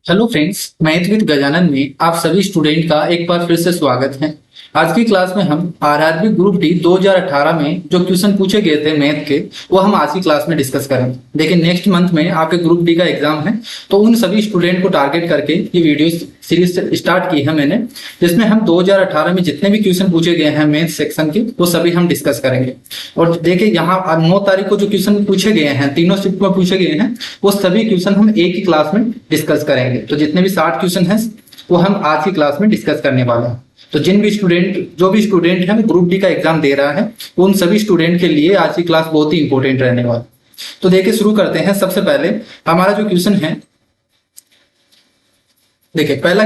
Hello friends, math with Gajanan में आप सभी स्टूडेंट का एक बार फिर से स्वागत है। आज की क्लास में हम आरआरबी ग्रुप डी 2018 में जो क्वेश्चन पूछे गए थे मैथ के, वो हम आज की क्लास में डिस्कस करेंगे। देखिए, नेक्स्ट मंथ में आपके ग्रुप डी का एग्जाम है, तो उन सभी स्टूडेंट को टारगेट करके ये वीडियो सीरीज स्टार्ट की है मैंने, जिसमें हम 2018 में जितने भी क्वेश्चन पूछे गए हैं मैथ सेक्शन के, वो सभी हम डिस्कस करेंगे। और देखिए, यहाँ 9 तारीख को जो क्वेश्चन पूछे गए हैं, तीनों शिफ्ट में पूछे गए हैं, वो सभी क्वेश्चन हम एक ही क्लास में डिस्कस करेंगे। तो जितने भी 60 क्वेश्चन हैं, वो हम आज की क्लास में डिस्कस करने वाले हैं। तो जो भी स्टूडेंट है ग्रुप डी का एग्जाम दे रहा है, उन सभी स्टूडेंट के लिए आज की क्लास बहुत ही इंपॉर्टेंट रहने वाली। तो देखिए, शुरू करते हैं। सबसे पहले हमारा जो क्वेश्चन है, देखिए पहला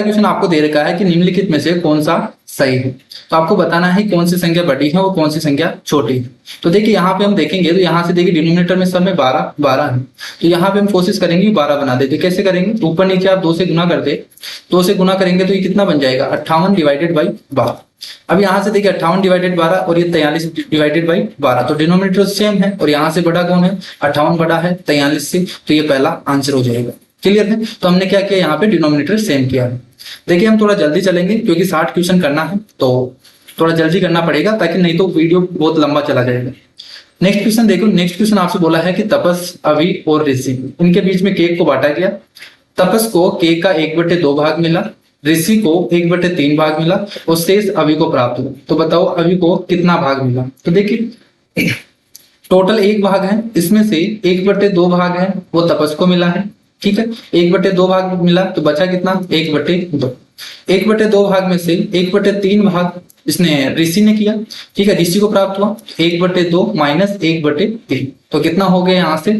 क्वेश्चन आपको दे रखा है कि निम्नलिखित में से कौन सा सही है। तो आपको बताना है कौन सी संख्या बड़ी है और कौन सी संख्या छोटी है। तो देखिए, यहाँ पे हम देखेंगे, तो यहाँ से देखिए डिनोमिनेटर में सब में 12 है, तो यहाँ पे हम कोशिश करेंगे 12 बना दे। तो कैसे करेंगे, ऊपर नीचे आप 2 से गुना कर दे, 2 से गुना करेंगे तो ये कितना बन जाएगा, 58 डिवाइडेड बाई 12। अब यहाँ से देखिए 58 डिवाइडेड 12 और ये 43 डिवाइडेड बाई 12, तो डिनोमिनेटर सेम है और यहाँ से बड़ा कौन है, 58 बड़ा है 43 से, तो ये पहला आंसर हो जाएगा। क्लियर है। तो हमने क्या किया, यहाँ पे डिनोमिनेटर सेम किया है। देखिए, हम थोड़ा जल्दी चलेंगे क्योंकि 60 क्वेश्चन करना है, तो थोड़ा जल्दी करना पड़ेगा, ताकि नहीं तो वीडियो बहुत लंबा चला जाएगा। नेक्स्ट क्वेश्चन देखो, नेक्स्ट क्वेश्चन आपसे बोला है कि तपस, अभी और ऋषि, इनके बीच में केक को बांटा गया। तपस को केक का 1/2 भाग मिला, ऋषि को 1/3 भाग मिला और शेष अभी को प्राप्त हुआ। तो बताओ अभी को कितना भाग मिला। तो देखिए, टोटल 1 भाग है, इसमें से 1/2 भाग है वो तपस को मिला है। ठीक है, 1/2 भाग मिला, तो बचा कितना, 1/2। 1/2 भाग में से 1/3 भाग इसने ऋषि ने किया। ठीक है, ऋषि को प्राप्त हुआ 1/2 माइनस 1/3, तो कितना हो गया, यहाँ से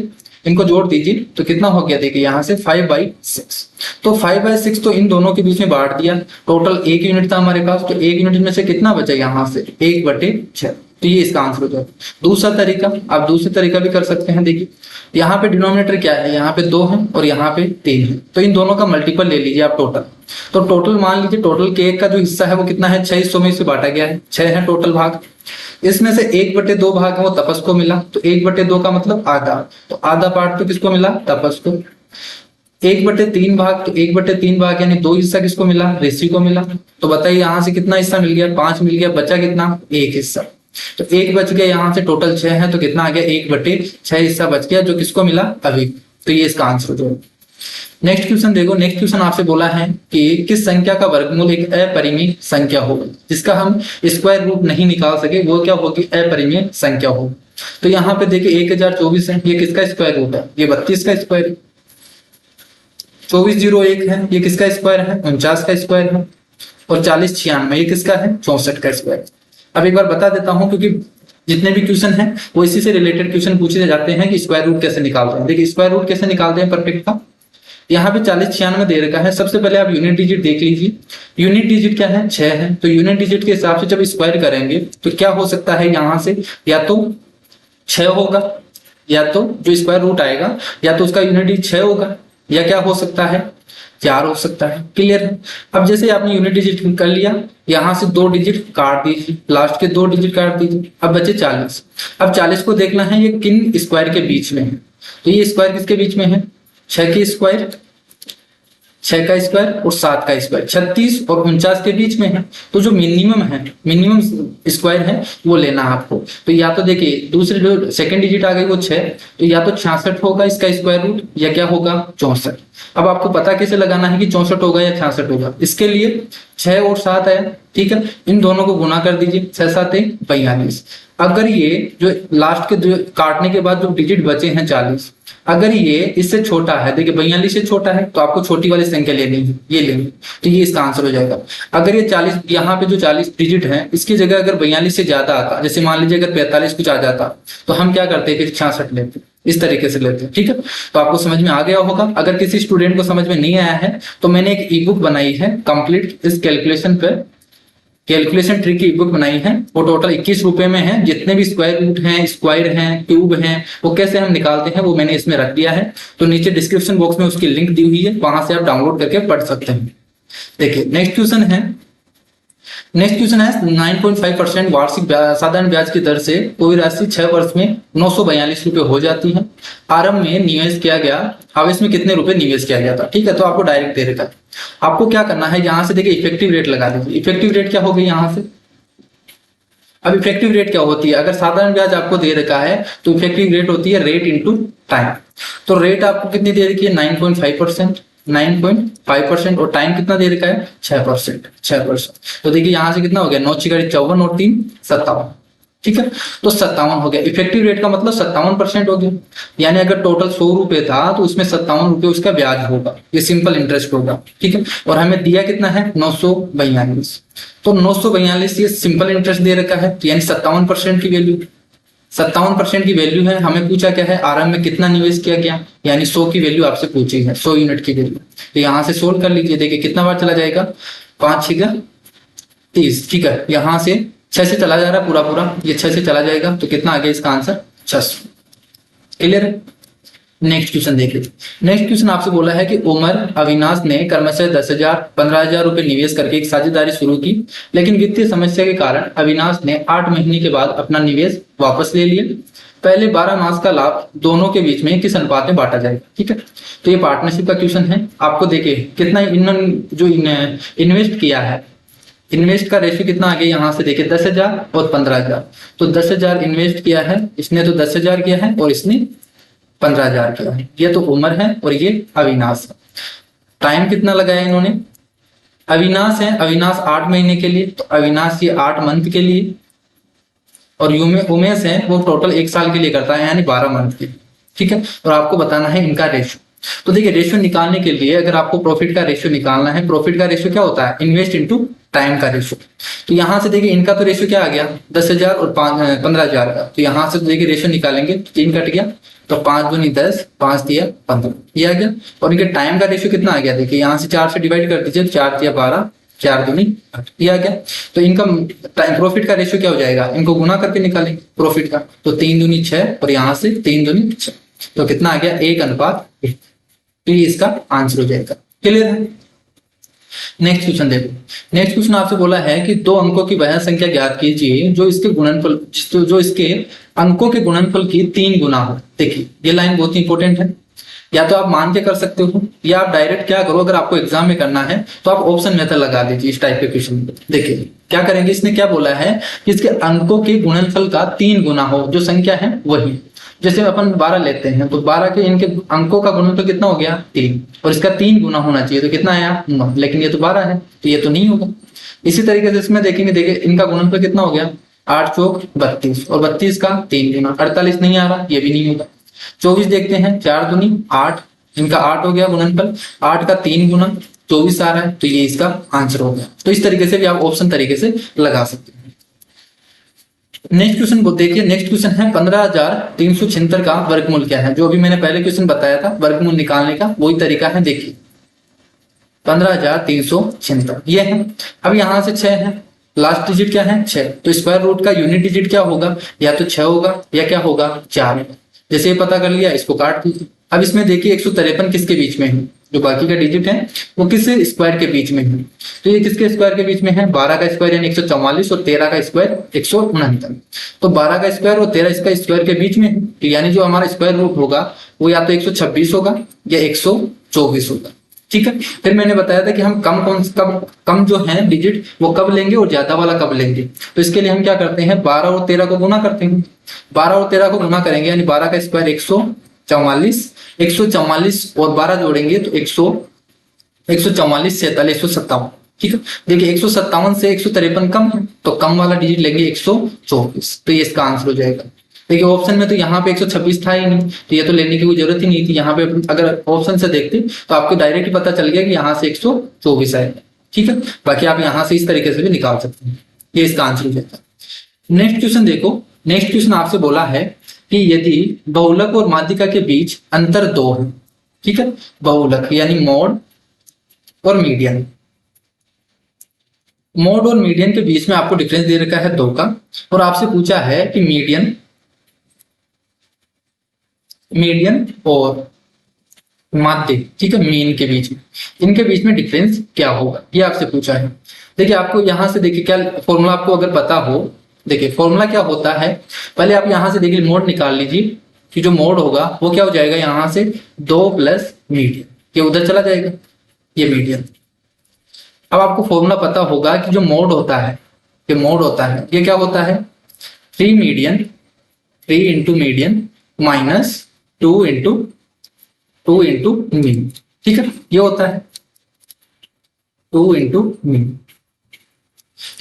इनको जोड़ दीजिए तो कितना हो गया, देखिए यहाँ से 5/6। तो 5/6 तो इन दोनों के बीच में बांट दिया। टोटल 1 यूनिट था हमारे पास, तो 1 यूनिट में से कितना बचा, यहाँ से 1/6। तो ये इसका आंसर हो जाएगा। दूसरा तरीका, आप दूसरे तरीका भी कर सकते हैं। देखिए, यहाँ पे डिनोमिनेटर क्या है, यहाँ पे 2 है और यहाँ पे 3 है, तो इन दोनों का मल्टीपल ले लीजिए आप टोटल। तो टोटल मान लीजिए, टोटल केक का जो हिस्सा है वो कितना है, 6 हिस्सों में इसे बांटा गया है, 6 है टोटल भाग। इसमें से 1/2 भाग है वो तपस को मिला, तो 1/2 का मतलब आधा, तो आधा पार्ट तो किसको मिला, तपस को। 1/3 भाग, तो 1/3 भाग यानी 2 हिस्सा किसको मिला, ऋषि को मिला। तो बताइए यहाँ से कितना हिस्सा मिल गया, 5 मिल गया, बचा कितना, 1 हिस्सा। तो 1 बच गया, यहाँ से टोटल 6 है, तो कितना आ गया, 1/6 हिस्सा बच गया, जो किसको मिला, अभी। तो ये इसका आंसर हो जाएगा। नेक्स्ट क्वेश्चन देखो, नेक्स्ट क्वेश्चन आपसे बोला है कि किस संख्या का वर्गमूल एक अपरिमेय संख्या होगा, जिसका हम स्क्वायर रूट नहीं निकाल सके, वो क्या होगी, अपरिमेय संख्या होगी। तो यहाँ पे देखिए 1024 है, ये किसका स्क्वायर रूट है, ये 32 का स्क्वायर है। 2401 है, ये किसका स्क्वायर है, 49 का स्क्वायर है। और 4096 ये किसका है, 64 का स्क्वायर। अब एक बार बता देता हूं, क्योंकि जितने भी क्वेश्चन हैं वो इसी से रिलेटेड क्वेश्चन पूछे जाते हैं कि स्क्वायर रूट कैसे निकालते हैं। देखिए, स्क्वायर रूट कैसे निकालते हैं परफेक्ट का, यहाँ पे 4096 दे रखा है। सबसे पहले आप यूनिट डिजिट देख लीजिए। यूनिट डिजिट क्या है, 6 है, तो यूनिट डिजिट के हिसाब से जब स्क्वायर करेंगे तो क्या हो सकता है, यहाँ से या तो 6 होगा, या तो जो स्क्वायर रूट आएगा या तो उसका यूनिट डिजिट 6 होगा, या क्या हो सकता है, 4 हो सकता है। क्लियर है। अब जैसे आपने यूनिट डिजिट कर लिया, यहां से 2 डिजिट काट दीजिए, लास्ट के 2 डिजिट काट दीजिए, अब बचे 40। अब 40 को देखना है ये किन स्क्वायर के बीच में है। तो ये स्क्वायर किसके बीच में है, 6 के स्क्वायर, 6 का स्क्वायर और 7 का स्क्वायर, 36 और 49 के बीच में है। तो जो मिनिमम है, मिनिमम स्क्वायर है, वो लेना है आपको। तो या तो देखिए दूसरी जो सेकंड डिजिट आ गई वो 6, तो या तो 66 होगा इसका स्क्वायर रूट, या क्या होगा, 64। अब आपको पता कैसे लगाना है कि 64 होगा या 66 होगा। इसके लिए 6 और 7 है, ठीक है, इन दोनों को गुना कर दीजिए, 6 7 42। अगर ये जो लास्ट के जो काटने के बाद जो डिजिट बचे हैं 40, अगर ये इससे छोटा है, देखिए 42 से छोटा है, तो आपको छोटी वाली संख्या लेनी है, ये लेंगे, तो ये इसका आंसर हो जाएगा। अगर ये 40, यहाँ पे जो 40 डिजिट है, इसकी जगह अगर 42 से ज्यादा आता, जैसे मान लीजिए अगर 45 कुछ आ जाता, तो हम क्या करते हैं, फिर 66 लेते, इस तरीके से लेते हैं। ठीक है, तो आपको समझ में आ गया होगा। अगर किसी स्टूडेंट को समझ में नहीं आया है, तो मैंने एक ई बुक बनाई है कंप्लीट इस कैलकुलेशन पे, कैलकुलेशन ट्री की बुक बनाई है, वो टोटल 21 रुपए में है। जितने भी स्क्वायर रूट हैं, स्क्वायर हैं, क्यूब हैं, वो कैसे हम निकालते हैं वो मैंने इसमें रख दिया है। तो नीचे डिस्क्रिप्शन बॉक्स में उसकी लिंक दी हुई है, वहां से आप डाउनलोड करके पढ़ सकते हैं। देखिए, नेक्स्ट क्वेश्चन है नेक्स्ट क्वेश्चन है 9.5% वार्षिक साधारण ब्याज की दर से कोई राशि 6 वर्ष में 942 रुपए हो जाती है। आरंभ में निवेश किया गया, अब इसमें कितने रुपए निवेश किया गया था। ठीक है, तो आपको डायरेक्ट दे रखा है। आपको क्या करना है, यहाँ से देखिए इफेक्टिव रेट लगा दीजिए। इफेक्टिव रेट क्या होगी यहाँ से, अब इफेक्टिव रेट क्या होती है, अगर साधारण ब्याज आपको दे रखा है तो इफेक्टिव रेट होती है रेट इंटू टाइम। तो रेट आपको कितनी दे रखी है 9.5%, 9.5% और टाइम कितना दे रखा है 6%, 6%। तो देखिए यहाँ से कितना हो गया 9 × 54 और 3 57। ठीक है, तो 57 हो गया। इफेक्टिव रेट का मतलब 57% हो गया। यानी अगर टोटल 100 रुपए था तो उसमें 57 रुपए उसका ब्याज होगा, ये सिंपल इंटरेस्ट होगा। ठीक है, और हमें दिया कितना है 942। तो 942 ये सिंपल इंटरेस्ट दे रखा है, यानी 57% की वैल्यू, 57% की वैल्यू है। हमें पूछा क्या है आरंभ में कितना निवेश किया गया, यानी 100 की वैल्यू आपसे पूछी है, 100 यूनिट की वैल्यू। तो यहाँ से सोल्व कर लीजिए, देखिए कितना बार चला जाएगा 5 × 30। ठीक है, यहाँ से 6 से चला जा रहा है पूरा पूरा, ये 6 से चला जाएगा तो कितना आ गया इसका आंसर 600। क्लियर है। नेक्स्ट क्वेश्चन देखिए। नेक्स्ट क्वेश्चन आपसे बोला है कि उमर अविनाश ने क्रमशः 10,000 15,000 रुपए निवेश करके एक साझेदारी शुरू की, लेकिन वित्तीय समस्या के कारण अविनाश ने 8 महीने के बाद अपना निवेश वापस ले लिया। पहले 12 मास का लाभ दोनों के बीच में किस अनुपात में बांटा जाएगा। ठीक है, तो ये पार्टनरशिप का क्वेश्चन है। आपको देखिए कितना इन्होंने जो इन्वेस्ट किया है, इन्वेस्ट का रेशियो कितना आ गया यहाँ से देखिए 10,000 और 15,000। तो 10,000 इन्वेस्ट किया है इसने, तो 10,000 किया है और इसने 15,000 किया है। ये तो उमर है और ये अविनाश है। टाइम कितना लगाया इन्होंने, अविनाश है, अविनाश 8 महीने के लिए, तो अविनाश ये 8 मंथ के लिए, और उमेश है वो टोटल 1 साल के लिए करता है, यानी 12 मंथ के। ठीक है, और आपको बताना है इनका रेशियो। तो देखिए रेशियो निकालने के लिए अगर आपको प्रॉफिट का रेशियो निकालना है, प्रॉफिट का रेशियो क्या होता है इन्वेस्ट इंटू टाइम का रेशियो। तो यहाँ से देखिए इनका तो रेशियो क्या आ गया 10,000 और 15,000 का। तो यहाँ से तो देखिए रेशियो निकालेंगे, 3 कट गया, तो 5 दूनी 10, 5 दिया 15, ये आ गया। और इनके टाइम का रेशियो कितना आ गया, देखिए यहाँ से 4 से डिवाइड कर दीजिए, 4 दिया 12, 4 दूनी 8, ये आ गया। तो इनका टाइम प्रॉफिट का रेशियो क्या हो जाएगा, इनको गुना करके निकालेंगे प्रॉफिट का, तो 3 दूनी 6 और यहाँ से 3 दूनी 6, तो कितना आ गया 1:1। तो ये इसका आंसर हो जाएगा। क्लियर है। नेक्स्ट क्वेश्चन देखो। नेक्स्ट क्वेश्चन आपसे बोला है कि 2 अंकों की वह संख्या ज्ञात कीजिए जो इसके गुणनफल जो इसके अंकों के गुणनफल की 3 गुना हो। देखिए ये लाइन बहुत इंपॉर्टेंट है, या तो आप मान के कर सकते हो या आप डायरेक्ट क्या करो, अगर आपको एग्जाम में करना है तो आप ऑप्शन मेथड लगा दीजिए इस टाइप के क्वेश्चन। देखिए क्या करेंगे, इसने क्या बोला है कि इसके अंकों के गुणनफल का 3 गुना हो, जो संख्या है वही। जैसे अपन 12 लेते हैं तो 12 के इनके अंकों का गुणनफल कितना हो गया 3, और इसका 3 गुना होना चाहिए, तो कितना आया 9, लेकिन ये तो 12 है तो ये तो नहीं होगा। इसी तरीके से इसमें देखेंगे, देखिए इनका गुणनफल कितना हो गया 8 चौक 32, और 32 का 3 गुना 48 नहीं आ रहा, ये भी नहीं होगा। 24 देखते हैं, 4 दूनी 8, इनका 8 हो गया गुणनफल, 8 का 3 गुना 24 आ रहा है, तो ये इसका आंसर हो गया। तो इस तरीके से भी आप ऑप्शन तरीके से लगा सकते हैं। नेक्स्ट क्वेश्चन को देखिए। नेक्स्ट क्वेश्चन है 15,376 का वर्गमूल क्या है। जो अभी मैंने पहले क्वेश्चन बताया था वर्गमूल निकालने का, वही तरीका है। देखिए 15,376 ये है। अब यहाँ से 6 है, लास्ट डिजिट क्या है 6, तो स्क्वायर रूट का यूनिट डिजिट क्या होगा, या तो 6 होगा या क्या होगा 4 होगा। जैसे ये पता कर लिया, इसको काट दीजिए। अब इसमें देखिए 153 किसके बीच में है, जो बाकी का डिजिट है वो किस स्क्वायर के बीच में है, तो ये किसके स्क्वायर के बीच में है 12 का स्क्वायर यानी 144 और 13 का स्क्वायर 169। तो 12 का स्क्वायर और 13 का स्क्वायर के बीच में है, तो यानी जो हमारा स्क्वायर रूट होगा वो या तो 126 होगा या 124 होगा। ठीक है, फिर मैंने बताया था कि हम कम जो है डिजिट वो कब लेंगे और ज्यादा वाला कब लेंगे। तो इसके लिए हम क्या करते हैं 12 और 13 को गुना करते हैं। 12 और 13 को गुना करेंगे यानी 12 का स्क्वायर 144, 144 और 12 जोड़ेंगे तो 144, 47, 157। ठीक है, देखिए 157 से 153 कम है, तो कम वाला डिजिट लेंगे 124, तो ये इसका आंसर हो जाएगा। देखिए ऑप्शन में तो यहाँ पे 126 था ही नहीं, तो ये तो लेने की कोई जरूरत ही नहीं थी। यहाँ पे अगर ऑप्शन से देखते तो आपको डायरेक्ट ही पता चल गया कि यहाँ से 124 आएगा। ठीक है, बाकी आप यहाँ से इस तरीके से भी निकाल सकते हैं, ये इसका आंसर हो जाएगा। नेक्स्ट क्वेश्चन देखो। नेक्स्ट क्वेश्चन आपसे बोला है कि यदि बहुलक और माध्यिका के बीच अंतर 2 है। ठीक है, बहुलक यानी मोड और मीडियन, मोड और मीडियन के बीच में आपको डिफरेंस दे रखा है 2 का, और आपसे पूछा है कि मीडियन और माध्य, ठीक है, मीन के बीच में, इनके बीच में डिफरेंस क्या होगा, ये आपसे पूछा है। देखिए आपको यहां से देखिए क्या फॉर्मूला आपको अगर पता हो, देखिए फॉर्मूला क्या होता है, पहले आप यहां से देखिए मोड निकाल लीजिए कि जो मोड होगा वो क्या हो जाएगा, यहां से 2 प्लस मीडियन, ये उधर चला जाएगा, ये मीडियन। अब आपको फॉर्मूला पता होगा कि जो मोड होता है, ये मोड होता है, ये क्या होता है, 3 median, 3 into median minus 2 into mean, ठीक है, ये होता है 2 इंटू मीन।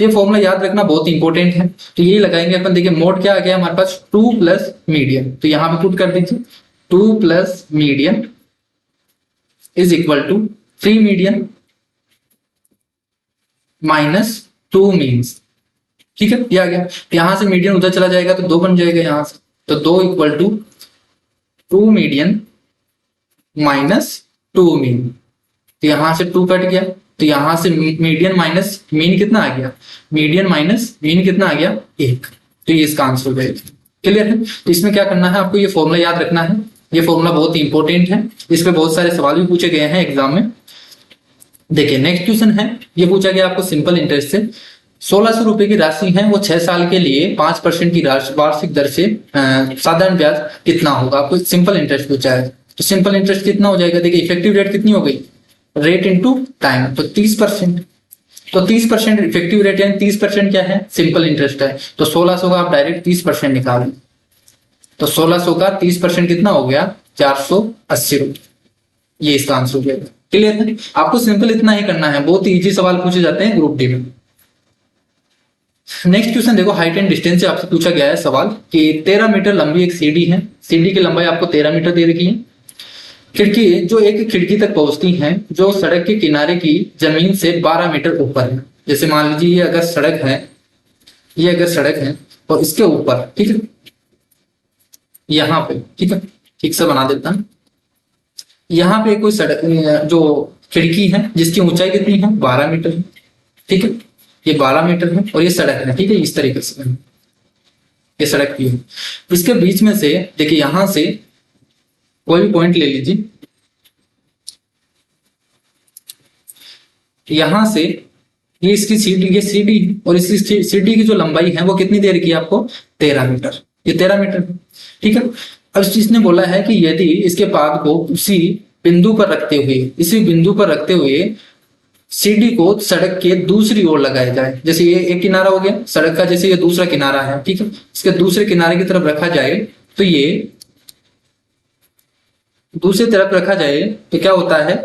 ये फॉर्मूला याद रखना बहुत इंपॉर्टेंट है। तो ये लगाएंगे अपन, देखिए मोड क्या आ गया हमारे पास, 2 प्लस मीडियन, तो यहां पे पुट कर दीजिए 2 plus median is equal to 3 median minus 2 means, ठीक है, ये आ गया। यहां से मीडियन उधर चला जाएगा तो 2 बन जाएगा यहां से, तो 2 equal to 2 median minus 2 mean, तो यहां से 2 कट गया, तो यहां से मीडियन माइनस मीन कितना आ गया, मीडियन माइनस मीन कितना आ गया, 1, तो ये इसका आंसर हो जाएगा। क्लियर है। तो इसमें क्या करना है आपको, ये फॉर्मूला याद रखना है, ये फॉर्मूला बहुत ही इंपॉर्टेंट है, इस पे बहुत सारे सवाल भी पूछे गए हैं एग्जाम में। देखिए नेक्स्ट क्वेश्चन है, ये पूछा गया आपको सिंपल इंटरेस्ट से, 1600 रुपए की राशि है, वो 6 साल के लिए 5% की वार्षिक दर से साधारण ब्याज कितना होगा, आपको सिंपल इंटरेस्ट पूछा है। तो सिंपल इंटरेस्ट कितना हो जाएगा, देखिए इफेक्टिव रेट कितनी हो गई, रेट इनटू टाइम, तो 30%, तो 30% इफेक्टिव रेट यानी 30% क्या है, सिंपल इंटरेस्ट है, तो 1600 का आप डायरेक्ट 30% निकाल लें, तो 1600 का 30% कितना हो गया, 480 रुपए, ये इसका आंसर हो जाएगा। क्लियर है। आपको सिंपल इतना ही करना है, बहुत ही इजी सवाल पूछे जाते हैं ग्रुप डी में। नेक्स्ट क्वेश्चन देखो, हाइट एंड डिस्टेंस से आपसे पूछा गया है सवाल कि 13 मीटर लंबी एक सीढ़ी है, सीढ़ी की लंबाई आपको 13 मीटर दे रखी है, खिड़की जो एक खिड़की तक पहुंचती है जो सड़क के किनारे की जमीन से 12 मीटर ऊपर है। जैसे मान लीजिए ये अगर सड़क है, ये अगर सड़क है और इसके ऊपर, ठीक है, यहाँ पे, ठीक है, ठीक से बना देता हूं, यहाँ पे कोई सड़क जो खिड़की है जिसकी ऊंचाई कितनी है, 12 मीटर है, ठीक है, ये 12 मीटर है और ये सड़क है, ठीक है, इस तरीके से ये सड़क की है। इसके बीच में से देखिए यहां से कोई भी पॉइंट ले लीजिए, यहां से ये इसकी सीढ़ी, ये सीढ़ी और इसकी सीढ़ी की जो लंबाई है वो कितनी दे रखी है आपको, 13 मीटर, ये 13 मीटर, ठीक है। अब इसने बोला है कि यदि इसके पाद को उसी बिंदु पर रखते हुए, इसी बिंदु पर रखते हुए सीढ़ी को सड़क के दूसरी ओर लगाया जाए, जैसे ये एक किनारा हो गया सड़क का, जैसे ये दूसरा किनारा है, ठीक है, इसके दूसरे किनारे की तरफ रखा जाए, तो ये दूसरी तरफ रखा जाए तो क्या होता है,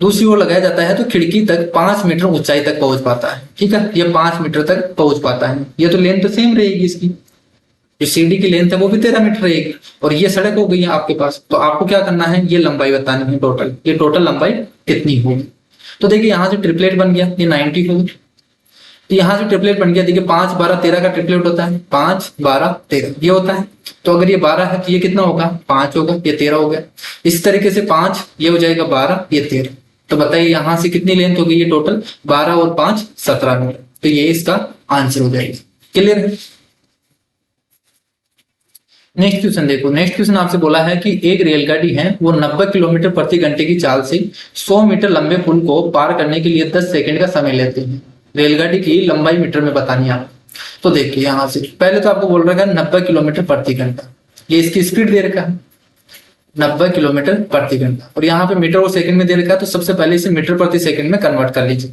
दूसरी ओर लगाया जाता है तो खिड़की तक 5 मीटर ऊंचाई तक पहुंच पाता है, ठीक है, ये 5 मीटर तक पहुंच पाता है। ये तो लेंथ तो सेम रहेगी इसकी, जो सीढ़ी की लेंथ है वो भी 13 मीटर रहेगी और ये सड़क हो गई है आपके पास, तो आपको क्या करना है, ये लंबाई बतानी है टोटल, ये टोटल लंबाई कितनी होगी। तो देखिए यहां से ट्रिपलेट बन गया, ये 90 होगी, तो यहां से ट्रिपलेट बन गया, देखिए 5 12 13 का ट्रिपलेट होता है, 5 12 13 ये होता है, तो अगर ये 12 है तो ये कितना होगा, 5 होगा, ये 13 हो गया, इस तरीके से 5 ये हो जाएगा 12 ये 13, तो बताइए यहां से कितनी लेंथ होगी, ये टोटल 12 और 5 17 मीटर, तो ये इसका आंसर हो जाएगा। क्लियर है। नेक्स्ट क्वेश्चन देखो, नेक्स्ट क्वेश्चन आपसे बोला है कि एक रेलगाड़ी है वो 90 किलोमीटर प्रति घंटे की चाल से 100 मीटर लंबे पुल को पार करने के लिए 10 सेकंड का समय लेते हैं, रेलगाड़ी की लंबाई मीटर में बतानी है आप। तो देखिए यहां से पहले तो आपको बोल रखा है 90 किलोमीटर प्रति घंटा, ये इसकी स्पीड दे रखा है 90 किलोमीटर प्रति घंटा, और यहाँ पे मीटर और सेकंड में दे रखा है, तो सबसे पहले इसे मीटर प्रति सेकंड में कन्वर्ट कर लीजिए।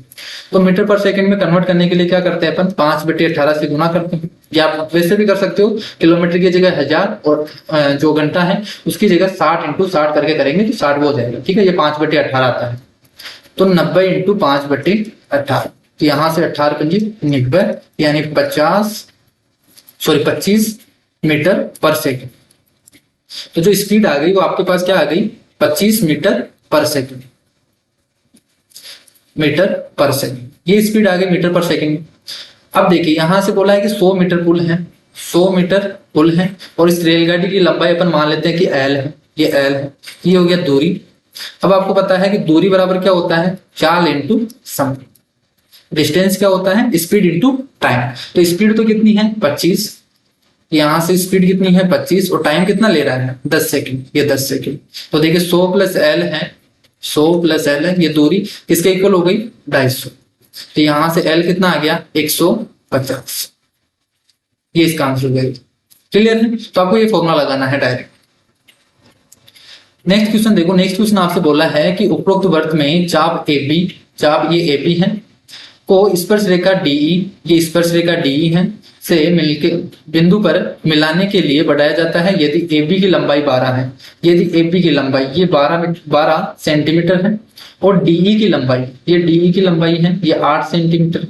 तो मीटर पर सेकंड में कन्वर्ट करने के लिए क्या करते हैं अपन, 5/18 से गुना करते हैं, या आप वैसे भी कर सकते हो, किलोमीटर की जगह 1000 और जो घंटा है उसकी जगह 60 × 60 करके करेंगे तो 60 हो जाएगा, ठीक है, ये 5/18 आता है, तो 90 × 5/18, तो यहां से 18 पंजी 90 यानी 25 मीटर पर सेकंड। तो जो स्पीड आ गई वो आपके पास क्या आ गई, 25 मीटर पर सेकंड, ये स्पीड आ गई मीटर पर सेकंड। अब देखिए यहां से बोला है कि 100 मीटर पुल है, 100 मीटर पुल है, और इस रेलगाड़ी की लंबाई अपन मान लेते हैं कि एल है, ये एल है, ये हो गया दूरी। अब आपको पता है कि दूरी बराबर क्या होता है, चाल इंटू समय, डिस्टेंस क्या होता है, स्पीड इंटू टाइम, तो स्पीड तो कितनी है 25, यहाँ से स्पीड कितनी है 25 और टाइम कितना ले रहा है 10 सेकंड, ये 10 सेकंड। तो देखिए 100 प्लस एल है, 100 प्लस एल है, ये दूरी किसके इक्वल हो गई 250। तो यहाँ से एल कितना आ गया 150, ये इसका आंसर हो गया। क्लियर है? तो आपको ये फॉर्मूला लगाना है डायरेक्ट। नेक्स्ट क्वेश्चन देखो, नेक्स्ट क्वेश्चन आपसे बोला है कि उपरोक्त वृत्त में चाप AB, चाप ये AB है, को स्पर्श रेखा DE, ये स्पर्श रेखा DE है, से मिलके बिंदु पर मिलाने के लिए बढ़ाया जाता है यदि AB की लंबाई 12 है। यदि AB की लंबाई ये 12 सेंटीमीटर है और DE की लंबाई, ये DE की लंबाई है ये 8 सेंटीमीटर।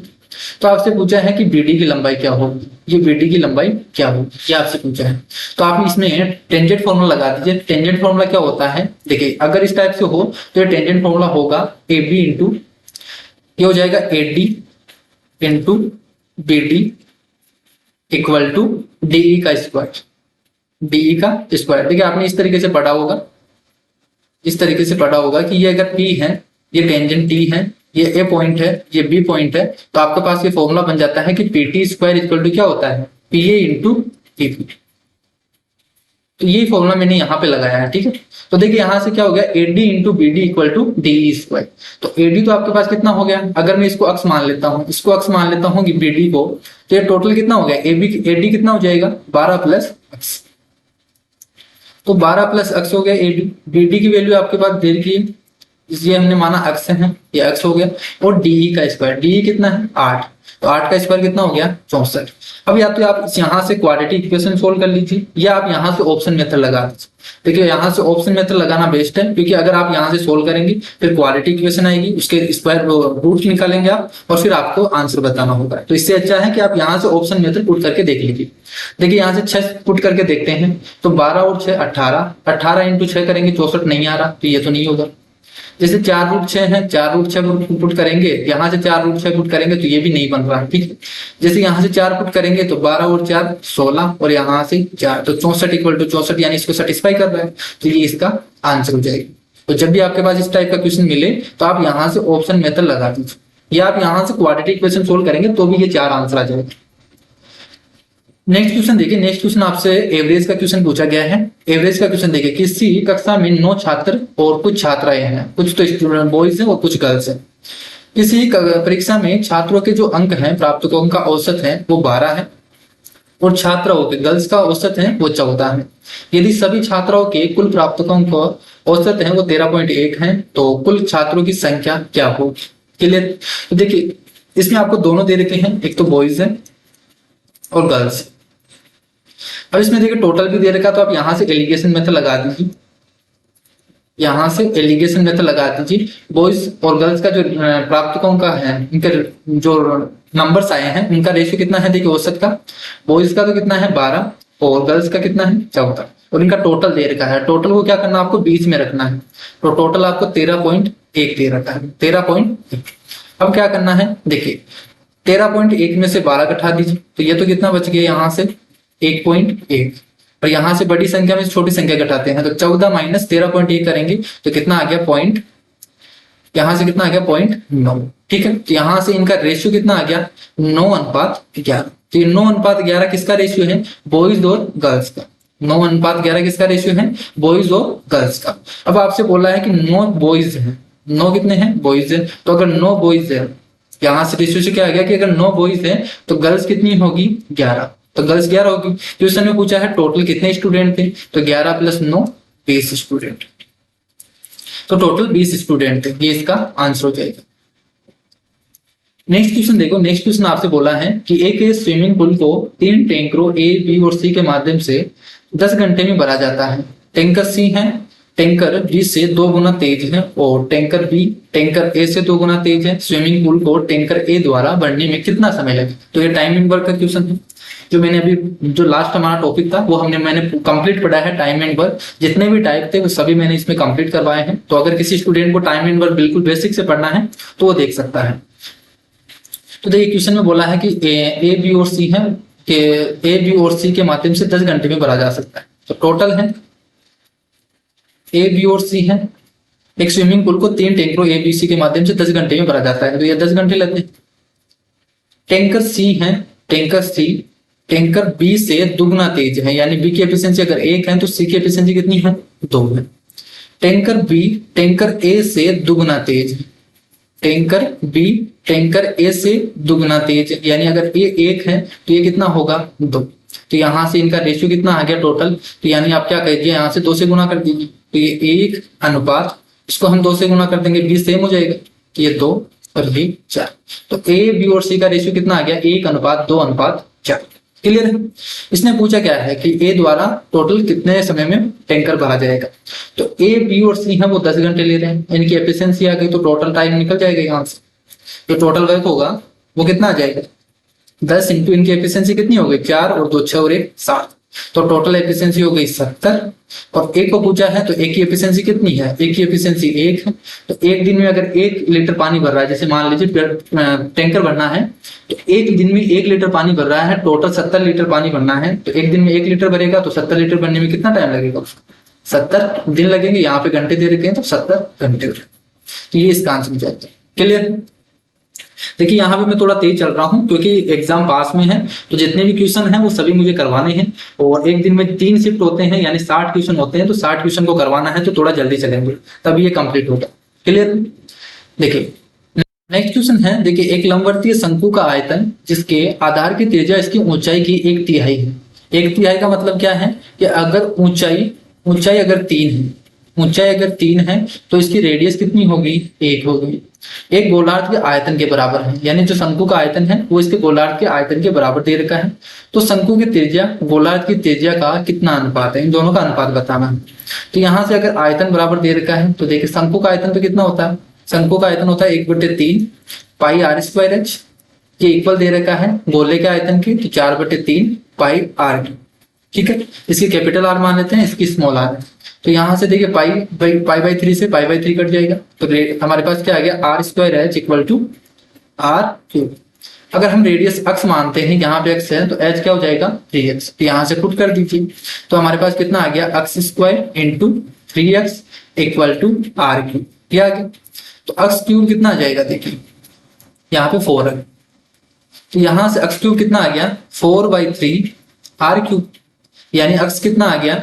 तो आपसे पूछा है कि BD की लंबाई क्या होगी, ये BD की लंबाई क्या होगी, ये आपसे पूछा है। तो आप इसमें टेंजेंट फॉर्मूला लगा दीजिए। टेंजेंट फॉर्मूला क्या होता है, देखिए अगर इस टाइप से हो तो ये टेंजेंट फॉर्मूला होगा AB इंटू, ये हो जाएगा AD into BD equal to DE का स्क्वायर, DE का स्क्वायर। देखिए आपने इस तरीके से पढ़ा होगा, इस तरीके से पढ़ा होगा कि ये अगर P है, ये टेंजेंट T है, ये A पॉइंट है, ये B पॉइंट है, तो आपके पास ये फॉर्मूला बन जाता है कि PT स्क्वायर इक्वल टू क्या होता है PA इंटू TP। तो ये फॉर्मूला मैंने यहाँ पे लगाया है, ठीक है। तो देखिए यहाँ से क्या हो गया AD into BD equal to DE square. तो AD तो आपके पास कितना हो गया, अगर मैं इसको अक्स मान लेता हूँ, इसको अक्स मान लेता हूँ कि BD को, तो ये टोटल कितना हो गया AD कितना हो जाएगा 12 प्लस अक्स। तो 12 प्लस अक्स हो गया AD। BD की वैल्यू आपके पास दे रखी है, ये हमने माना अक्स है, ये अक्स हो गया। और DE का स्क्वायर, DE कितना है 8, तो 8 का स्क्वायर कितना हो गया 64। अब या तो आप यहाँ से क्वाड्रेटिक इक्वेशन सोल्व कर लीजिए या आप यहाँ से ऑप्शन मेथड लगा दीजिए। देखिए यहाँ से ऑप्शन मेथड लगाना बेस्ट है, क्योंकि अगर आप यहाँ से सोल्व करेंगे फिर क्वाड्रेटिक इक्वेशन आएगी, उसके स्क्वायर रूट निकालेंगे आप और फिर आपको आंसर बताना होगा। तो इससे अच्छा है कि आप यहाँ से ऑप्शन मेथड पुट करके देख लीजिए। देखिए यहाँ से 6 पुट करके देखते हैं, तो 12 और 6 18, 18 इंटू 6 करेंगे 64 नहीं आ रहा, तो ये तो नहीं होगा। जैसे 4 रूट 6 है, 4 रूट 6 पुट करेंगे, यहाँ से 4 रूट 6 पुट करेंगे तो ये भी नहीं बन रहा है, ठीक है। जैसे यहाँ से 4 पुट करेंगे तो 12 और 4 16 और यहाँ से 4, तो 64 इक्वल टू 64, यानी इसको सेटिस्फाई कर रहा है, तो ये इसका आंसर हो जाएगा। तो जब भी आपके पास इस टाइप का क्वेश्चन मिले तो आप यहाँ से ऑप्शन मेथड लगा दीजिए या आप यहाँ से क्वाड्रेटिक इक्वेशन सोल्व करेंगे तो भी ये 4 आंसर आ जाएगा। नेक्स्ट क्वेश्चन देखिए, नेक्स्ट क्वेश्चन आपसे एवरेज का क्वेश्चन पूछा गया है। एवरेज का क्वेश्चन देखिए, किसी कक्षा में 9 छात्र और कुछ छात्राएं हैं, कुछ तो स्टूडेंट बॉयज हैं और कुछ गर्ल्स हैं। किसी परीक्षा में छात्रों के जो अंक हैं, प्राप्तकों का औसत है वो 12 है और छात्राओं के गर्ल्स का औसत है वो 14 है। यदि सभी छात्राओं के कुल प्राप्तकों का औसत है वो 13.1 है, तो कुल छात्रों की संख्या क्या होगी। क्लियर? तो देखिए इसमें आपको दोनों दे रखे हैं, एक तो बॉयज है और गर्ल्स। अब इसमें देखिए टोटल भी दे रखा, तो आप यहां से एलिगेशन मेथड लगा दीजिए, यहां से एलिगेशन मेथड लगा दीजिए। बॉयज और गर्ल्स का जो प्राप्तकों का है, इनके जो नंबर्स आए हैं उनका रेशियो कितना है, देखिए औसत का बॉयज का तो कितना है 12 और गर्ल्स का कितना है 14, और इनका टोटल दे रखा है। टोटल को क्या करना, आपको बीच में रखना है, तो टोटल आपको 13.1 दे रखा है, 13.1। अब क्या करना है, देखिए 13.1 में से 12 घटा दीजिए, तो ये तो कितना बच गया यहाँ से 1.1, और यहां से बड़ी संख्या में छोटी संख्या घटाते हैं, तो 14 माइनस 13.1 करेंगे तो कितना आ गया पॉइंट, यहां से कितना आ गया 0.9, ठीक है। तो यहां से इनका रेशियो कितना आ गया 9:11। तो ये 9:11 किसका रेशियो है, बॉयज और गर्ल्स का। 9:11 किसका रेशियो है, बॉयज और गर्ल्स का। अब आपसे बोला है कि 9 बॉयज है, 9 कितने हैं बॉयज है, तो अगर 9 बॉयज है, यहां से रेशियो से क्या आ गया कि अगर 9 बॉयज है तो गर्ल्स कितनी होगी 11, तो गर्ल्स 11 होगी। क्वेश्चन में पूछा है टोटल कितने स्टूडेंट थे, तो 11 प्लस 9 20 स्टूडेंट, तो टोटल 20 स्टूडेंट थे, ये इसका आंसर हो जाएगा। नेक्स्ट क्वेश्चन देखो, नेक्स्ट क्वेश्चन आपसे बोला है कि एक स्विमिंग पूल को 3 टैंकरों A, B और C के माध्यम से 10 घंटे में भरा जाता है। टैंकर C है, टैंकर B से 2 गुना तेज है और टैंकर B टैंकर A से 2 गुना तेज है। स्विमिंग पूल को टैंकर A द्वारा भरने में कितना समय लगे। तो ये टाइम एंड वर्क का क्वेश्चन है, जो मैंने अभी जो लास्ट हमारा टॉपिक था वो मैंने कंप्लीट पढ़ा है। टाइम एंड वर्क जितने भी टाइप थे वो सभी मैंने इसमें कंप्लीट करवाए हैं। तो अगर किसी स्टूडेंट को टाइम एंड वर्क बिल्कुल बेसिक से पढ़ना है तो वो देख सकता है। तो देखिए क्वेश्चन में बोला है कि ए बी और सी है कि ए बी और सी के माध्यम से 10 घंटे में भरा जा सकता है। तो टोटल है ए बी और सी है, एक स्विमिंग पूल को 3 टैंकरों ए बी सी के माध्यम से 10 घंटे में भरा जाता है, तो ये 10 घंटे लगते हैं। टैंकर सी है, टैंकर सी टैंकर बी से दुगना तेज है, यानी बी की एफिशिएंसी अगर 1 है तो सी की एफिशिएंसी कितनी है, 2 है। टैंकर बी टैंकर ए से दुगना तेज है, टैंकर बी टैंकर ए से दुगना तेज है, यानी अगर ए 1 है तो ये कितना होगा, 2। तो यहां से इनका रेशियो कितना आ गया टोटल, तो यानी आप क्या करिए, यहाँ से 2 से गुना कर दीजिए, तो ये 1 अनुपात, इसको हम 2 से गुना कर देंगे, बी सेम हो जाएगा, तो ये 2 और ये 4। तो ए बी और सी का रेशियो कितना आ गया, 1:2:4। क्लियर है। इसने पूछा क्या है कि ए द्वारा टोटल कितने समय में टैंकर भरा जाएगा, तो ए बी और सी है वो 10 घंटे ले रहे हैं, इनकी एफिशिएंसी आ गई तो टोटल टाइम निकल जाएगा यहाँ से, जो टोटल वर्क होगा वो कितना आ जाएगा, 10 इंटू इनकी एफिशिएंसी कितनी हो गई, 4 और 2 6 और 1 7, तो टोटल एफिशिएंसी हो गई 70। और एक को पूछा है तो एक की एफिशिएंसी कितनी है, एक की एफिशिएंसी 1 है, तो एक दिन में अगर 1 लीटर पानी भर रहा है, जैसे मान लीजिए टैंकर भरना है तो एक दिन में 1 लीटर पानी भर रहा है, टोटल 70 लीटर पानी भरना है, तो एक दिन में 1 लीटर भरेगा तो 70 लीटर भरने में कितना टाइम लगेगा उसको, 70 दिन लगेंगे। यहाँ पे घंटे दे रखे हैं तो 70 घंटे, तो ये इसका आंसर हो जाता है। क्लियर। देखिए यहाँ पे मैं थोड़ा तेज चल रहा हूँ क्योंकि एग्जाम पास में है, तो जितने भी क्वेश्चन हैं वो सभी मुझे करवाने हैं, और एक दिन में 3 शिफ्ट होते हैं, यानी 60 क्वेश्चन होते हैं, तो 60 क्वेश्चन को करवाना है, तो थोड़ा जल्दी चलेंगे तभी ये कंप्लीट होगा। क्लियर। देखिए नेक्स्ट क्वेश्चन है, देखिए एक लंबवर्तीय शंकु का आयतन जिसके आधार की त्रिज्या इसकी ऊंचाई की 1/3 है। 1/3 का मतलब क्या है कि अगर ऊंचाई अगर 3 है, ऊंचाई अगर 3 है तो इसकी रेडियस कितनी होगी, 1 होगी। एक गोलार्ध के आयतन के बराबर है, यानी जो शंकु का आयतन है वो इसके गोलार्ध के आयतन के बराबर दे रखा है, तो शंकु की त्रिज्या गोलार्ध की त्रिज्या का कितना अनुपात है, इन दोनों का अनुपात बताना है। तो यहां से अगर आयतन बराबर दे रखा है तो देखिए शंकु का आयतन तो कितना होता है, शंकु का आयतन होता है 1/3 पाई r²h, ये इक्वल दे रखा है गोले के आयतन की, तो 4/3 पाई r। ठीक है, इसकी कैपिटल आर मान लेते हैं, इसकी स्मॉल आर। तो यहां से देखिए पाई/3 से पाई/3 कट जाएगा, तो हमारे पास क्या आ गया, r²h इक्वल टू r³। अगर हम रेडियस अक्स मानते हैं, यहाँ पे x है तो h क्या हो जाएगा, 3x, तो यहाँ से पुट कर दीजिए, तो हमारे पास कितना आ गया, x² into 3x equal to r³। क्या आ गया, तो x³ कितना आ जाएगा, देखिए यहाँ पे 4 है, तो यहां से x³ कितना आ गया, 4/3 r³, यानी x कितना आ गया,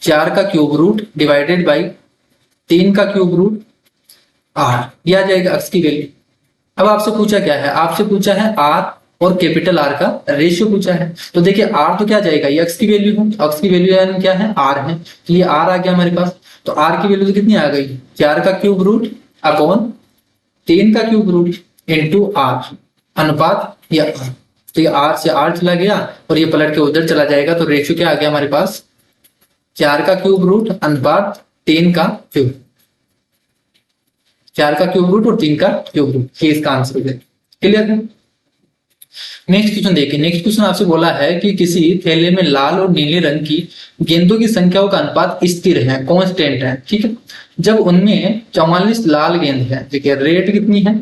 4 का क्यूब रूट डिवाइडेड बाई 3 का क्यूब रूट r, ये आ जाएगा x की वैल्यू। अब आपसे पूछा क्या है, आपसे पूछा है r और कैपिटल R का रेशियो पूछा है, तो देखिए r तो क्या जाएगा, ये x की वैल्यू है, x की वैल्यू यानी क्या है, r है, तो ये r आ गया हमारे पास, तो r की वैल्यू तो कितनी आ गई, 4 का क्यूब रूट अपॉन 3 का क्यूब रूट इंटू r अनुपात या r, तो ये r से r चला गया और ये पलट के उधर चला जाएगा, तो रेशियो क्या आ गया हमारे पास, 4 का क्यूब रूट अनुपात 3 का क्यूब, 4 का क्यूब रूट और 3 का क्यूब रूट, ये इसका आंसर हो जाएगा। क्लियर है। नेक्स्ट क्वेश्चन देखिए, नेक्स्ट क्वेश्चन आपसे बोला है कि किसी थैले में लाल और नीले रंग की गेंदों की संख्याओं का अनुपात स्थिर है, कांस्टेंट है। ठीक है, जब उनमें 44 लाल गेंद है, देखिए रेड कितनी है,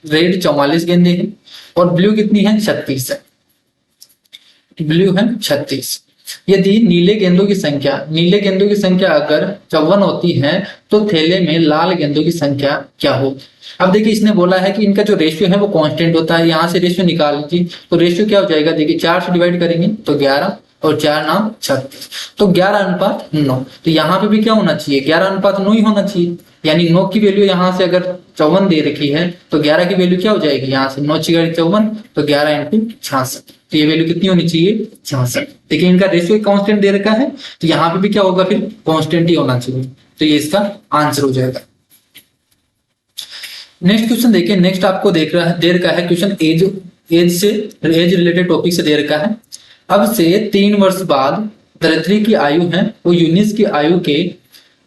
रेड 44 गेंदे हैं, और ब्लू कितनी है, 36 है, ब्लू है 36। यदि नीले गेंदों की संख्या अगर 54 होती है तो थैले में लाल गेंदों की संख्या क्या होगी। अब देखिए इसने बोला है कि इनका जो रेशियो है वो कांस्टेंट होता है, यहाँ से रेशियो निकाल लीजिए, तो रेशियो क्या हो जाएगा, देखिए 4 से डिवाइड करेंगे तो 11 और 4 9 36, तो 11:9। तो यहाँ पे भी क्या होना चाहिए, 11:9 ही होना चाहिए, यानी 9 की वैल्यू यहाँ से अगर 54 दे रखी है तो 11 की वैल्यू क्या हो जाएगी, यहाँ से 9 × 54 तो 11 × 66, तो ये वैल्यू कितनी होनी चाहिए, 66। देखिए इनका रेशियो कांस्टेंट दे रखा है, तो यहाँ पे भी क्या होगा, फिर कांस्टेंट ही होना चाहिए, तो ये इसका आंसर हो जाएगा। नेक्स्ट क्वेश्चन देखिए, नेक्स्ट आपको दे रखा है क्वेश्चन एज रिलेटेड टॉपिक से दे रखा है। अब से 3 वर्ष बाद धरित्री की आयु है वो यूनिस की आयु के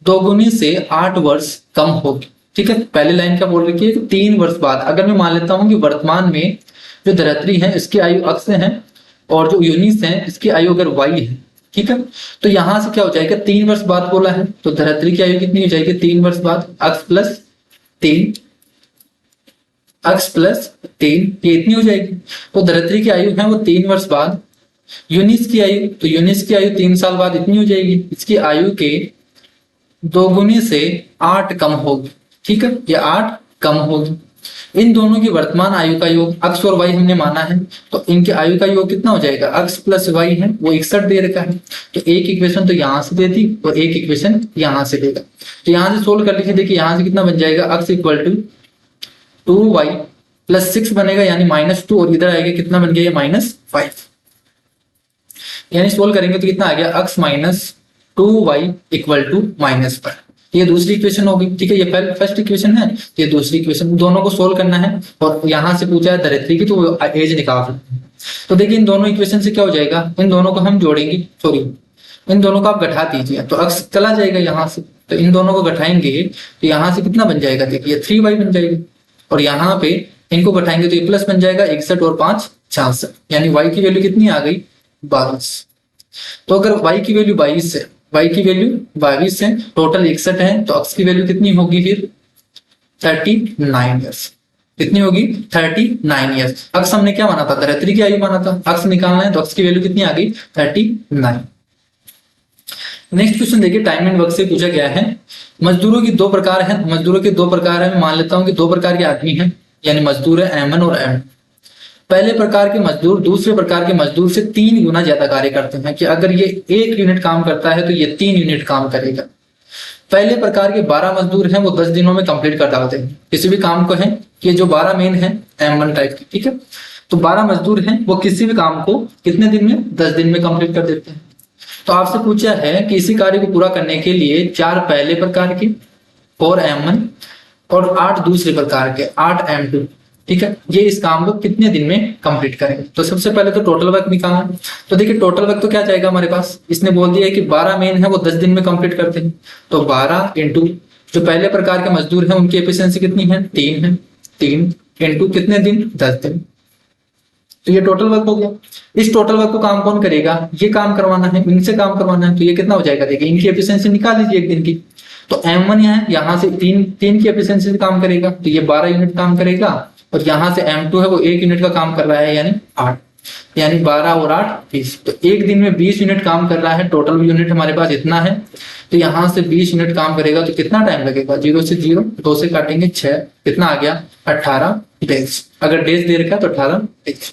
2 गुनी से 8 वर्ष कम होगी। ठीक है, पहले लाइन क्या बोल रखी है, 3 वर्ष बाद। अगर मैं मान लेता हूं कि वर्तमान में जो धरित्री है इसकी आयु अक्ष है और जो यूनिस है इसकी आयु अगर y है, ठीक है, तो यहां से क्या हो जाएगा, 3 वर्ष बाद बोला है तो धरित्री की आयु कितनी हो जाएगी, 3 वर्ष बाद अक्ष प्लस 3 ये इतनी हो जाएगी। तो धरित्री की आयु है वो 3 वर्ष बाद, यूनिस की आयु, तो यूनिस की आयु 3 साल बाद इतनी हो जाएगी, इसकी आयु के 2 गुनी से 8 कम होगी। ठीक है, ये 8 कम होगी, इन दोनों की वर्तमान आयु का योग x और y हमने माना है, तो इनके आयु का योग कितना हो जाएगा, x प्लस वाई है वो 61 दे रखा है। तो एक इक्वेशन तो यहाँ से दे दी और एक इक्वेशन यहाँ से देगा। तो यहाँ से सोल्व कर लीजिए, देखिए यहाँ से कितना बन जाएगा, x equal to 2y plus 6 बनेगा यानी -2, और इधर आएगा कितना बन गया, -5, यानी सोल्व करेंगे तो कितना आ गया, x minus 2y equal to -5। ये दूसरी इक्वेशन होगी, ठीक है। ये पहले फर्स्ट इक्वेशन है, ये दूसरी इक्वेशन, दोनों को सोल्व करना है। और यहाँ से पूछा है धरित्री की, तो वो एज निकाल। तो देखिए इन दोनों इक्वेशन से क्या हो जाएगा, इन दोनों को हम जोड़ेंगे, सॉरी इन दोनों को आप घटा दीजिए तो x चला जाएगा यहाँ से, तो इन दोनों को घटाएंगे तो यहाँ से कितना बन जाएगा, देखिए 3y बन जाएगा। और यहाँ पे इनको घटाएंगे तो ये प्लस बन जाएगा, 61 और 5 66, यानी y की वैल्यू कितनी आ गई, 22। तो अगर y की वैल्यू 22 है, y की वैल्यू 22 है, टोटल 61 है, तो x की वैल्यू कितनी होगी फिर 39 ईयर्स। कितनी होगी, 39 ईयर्स। x हमने क्या माना था, धरित्री की आयु माना था, x निकालना है तो x की वैल्यू कितनी आ गई, 39। नेक्स्ट क्वेश्चन देखिए, टाइम एंड वर्क से पूछा गया है। मजदूरों की दो प्रकार है, मजदूरों के दो प्रकार है। मैं मान लेता हूं कि दो प्रकार के आदमी हैं, यानी मजदूर है M1 और M2। पहले प्रकार के मजदूर दूसरे प्रकार के मजदूर से 3 गुना ज्यादा कार्य करते हैं, कि अगर ये 1 यूनिट काम करता है तो ये 3 यूनिट काम करेगा। पहले प्रकार के 12 मजदूर हैं, वो 10 दिनों में कंप्लीट कर डालते हैं किसी भी काम को, है कि जो 12 मेन है M1 टाइप की, ठीक है। तो 12 मजदूर हैं, वो किसी भी काम को कितने दिन में, 10 दिन में कंप्लीट कर देते हैं। तो आपसे पूछा है कि इसी कार्य को पूरा करने के लिए 4 पहले प्रकार के, 4 M1 और 8 दूसरे प्रकार के, 8 M2, ठीक है। ये इस काम को कितने दिन में कंप्लीट करेंगे। तो सबसे पहले तो टोटल वर्क निकालना। तो देखिए टोटल वर्क तो क्या जाएगा हमारे पास, इसने बोल दिया है कि 12 मेन है वो 10 दिन में कंप्लीट करते हैं, तो 12 इंटू जो पहले प्रकार के मजदूर हैं उनकी एफिशिएंसी कितनी है, 3 है, 3 इंटू कितने दिन, 10 दिन। तो ये टोटल वर्क हो गया। इस टोटल वर्क को काम कौन करेगा, ये काम करवाना है, इनसे काम करवाना है, तो ये कितना हो जाएगा, देखिए इनकी एफिशिएंसी निकाल लीजिए एक दिन की। तो M1 यहाँ से 3 की एफिशिएंसी से काम करेगा, तो ये 12 यूनिट काम करेगा, और यहाँ से M2 है वो 1 यूनिट का काम कर रहा है, यानी 8, यानी 12 और 8 20। तो एक दिन में 20 यूनिट काम कर रहा है, टोटल यूनिट हमारे पास इतना है। तो यहाँ से 20 यूनिट काम करेगा तो कितना टाइम लगेगा, 0 से 0, 2 से काटेंगे 6, कितना आ गया, 18 डेज। अगर डेज दे रखा है तो 18 डेज,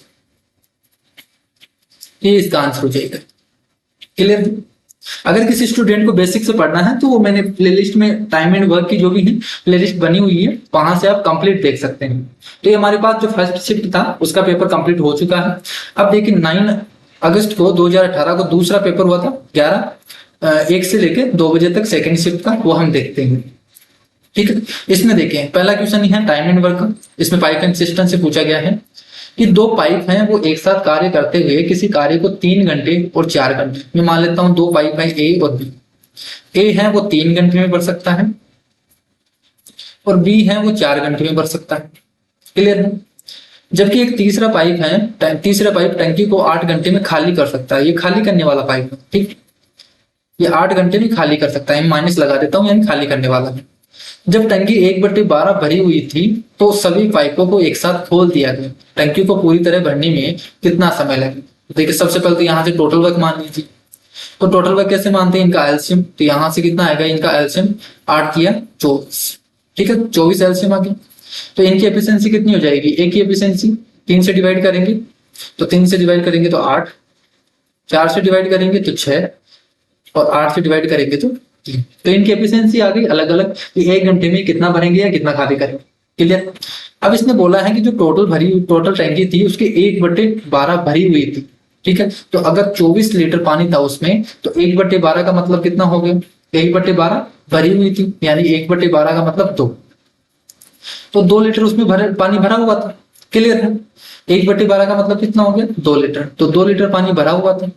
ये इसका आंसर हो जाएगा। क्लियर। अगर किसी स्टूडेंट को बेसिक से पढ़ना है तो वो मैंने प्लेलिस्ट में टाइम एंड वर्क की जो भी है प्लेलिस्ट बनी हुई है, वहां से आप कंप्लीट देख सकते हैं। तो ये हमारे पास जो फर्स्ट शिफ्ट था उसका पेपर कंप्लीट हो चुका है। अब देखिए 9 अगस्त को 2018 को दूसरा पेपर हुआ था, 1 से लेकर 2 बजे तक सेकेंड शिफ्ट का, वो हम देखते हैं, ठीक है। इसमें देखें पहला क्वेश्चन है टाइम एंड वर्क। इसमें पाइप एंड सिस्टम से पूछा गया है कि 2 पाइप हैं वो एक साथ कार्य करते हुए किसी कार्य को 3 घंटे और 4 घंटे, मैं मान लेता हूं 2 पाइप है A और B। A है वो 3 घंटे में भर सकता है और B है वो 4 घंटे में भर सकता है। क्लियर है। जबकि एक तीसरा पाइप है, तीसरा पाइप टंकी को 8 घंटे में खाली कर सकता है। ये खाली करने वाला पाइप है, ठीक। ये 8 घंटे में खाली कर सकता है, माइनस लगा देता हूं, यानी खाली करने वाला है। जब टंकी 1/12 भरी हुई थी तो सभी पाइपों को एक साथ खोल दिया गया। टंकी को पूरी तरह भरने में कितना समय लगे, देखिए सबसे पहले तो यहाँ से टोटल वर्क मान लीजिए। तो टोटल वर्क कैसे मानते हैं, इनका एलसीएम। तो यहाँ से कितना आएगा, इनका एलसीएम 8 किया 24, ठीक है, 24 एलसीएम आ गया। तो इनकी एफिशिएंसी कितनी हो जाएगी, एक की एफिशिएंसी 3 से डिवाइड करेंगे तो 3 से डिवाइड करेंगे तो 8, 4 से डिवाइड करेंगे तो 6 और 8 से डिवाइड करेंगे तो 3। तो इनकी एफिशिएंसी आ गई अलग अलग कि 1 घंटे में कितना भरेंगे या कितना खाली करेंगे। क्लियर। अब इसने बोला है कि जो टोटल टैंकी थी उसके 1/12 भरी हुई थी, ठीक है। तो अगर 24 लीटर पानी था उसमें तो 1/12 का मतलब कितना हो गया, 1/12 भरी हुई थी, यानी 1/12 का मतलब 2। तो 2 लीटर उसमें पानी भरा हुआ था। क्लियर है। 1/12 का मतलब कितना हो गया, 2 लीटर। तो 2 लीटर पानी भरा हुआ था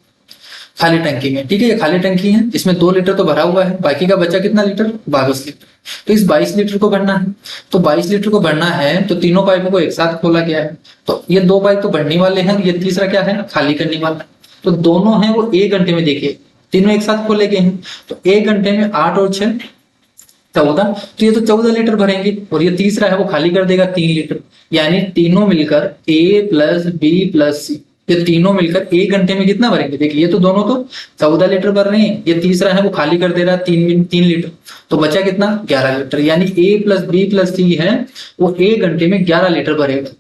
खाली टंकी में, ठीक है। ये खाली टंकी है, इसमें 2 लीटर तो भरा हुआ है, बाकी का बचा कितना लीटर, 22 लीटर। तो इस 22 लीटर को भरना है। तो 22 लीटर को भरना है तो तीनों पाइपों को एक साथ खोला गया है। तो ये 2 पाइप तो भरने वाले हैं, ये तीसरा क्या है, खाली करने वाला। तो दोनों हैं वो 1 घंटे में, देखिए तीनों एक साथ खोले गए हैं। तो 1 घंटे में 8 और 6 14, तो ये तो 14 लीटर भरेंगे। और ये तीसरा है वो खाली कर देगा 3 लीटर, यानी तीनों मिलकर A + B + C ये तीनों मिलकर 1 घंटे में कितना भरेंगे? देखिए ये तो दोनों तो 14 लीटर भर रहे हैं, ये तीसरा है वो खाली कर दे रहा है 3 लीटर, तो बचा कितना? 11 लीटर। यानी A plus B plus C है वो 1 घंटे में 11 लीटर भरेगा।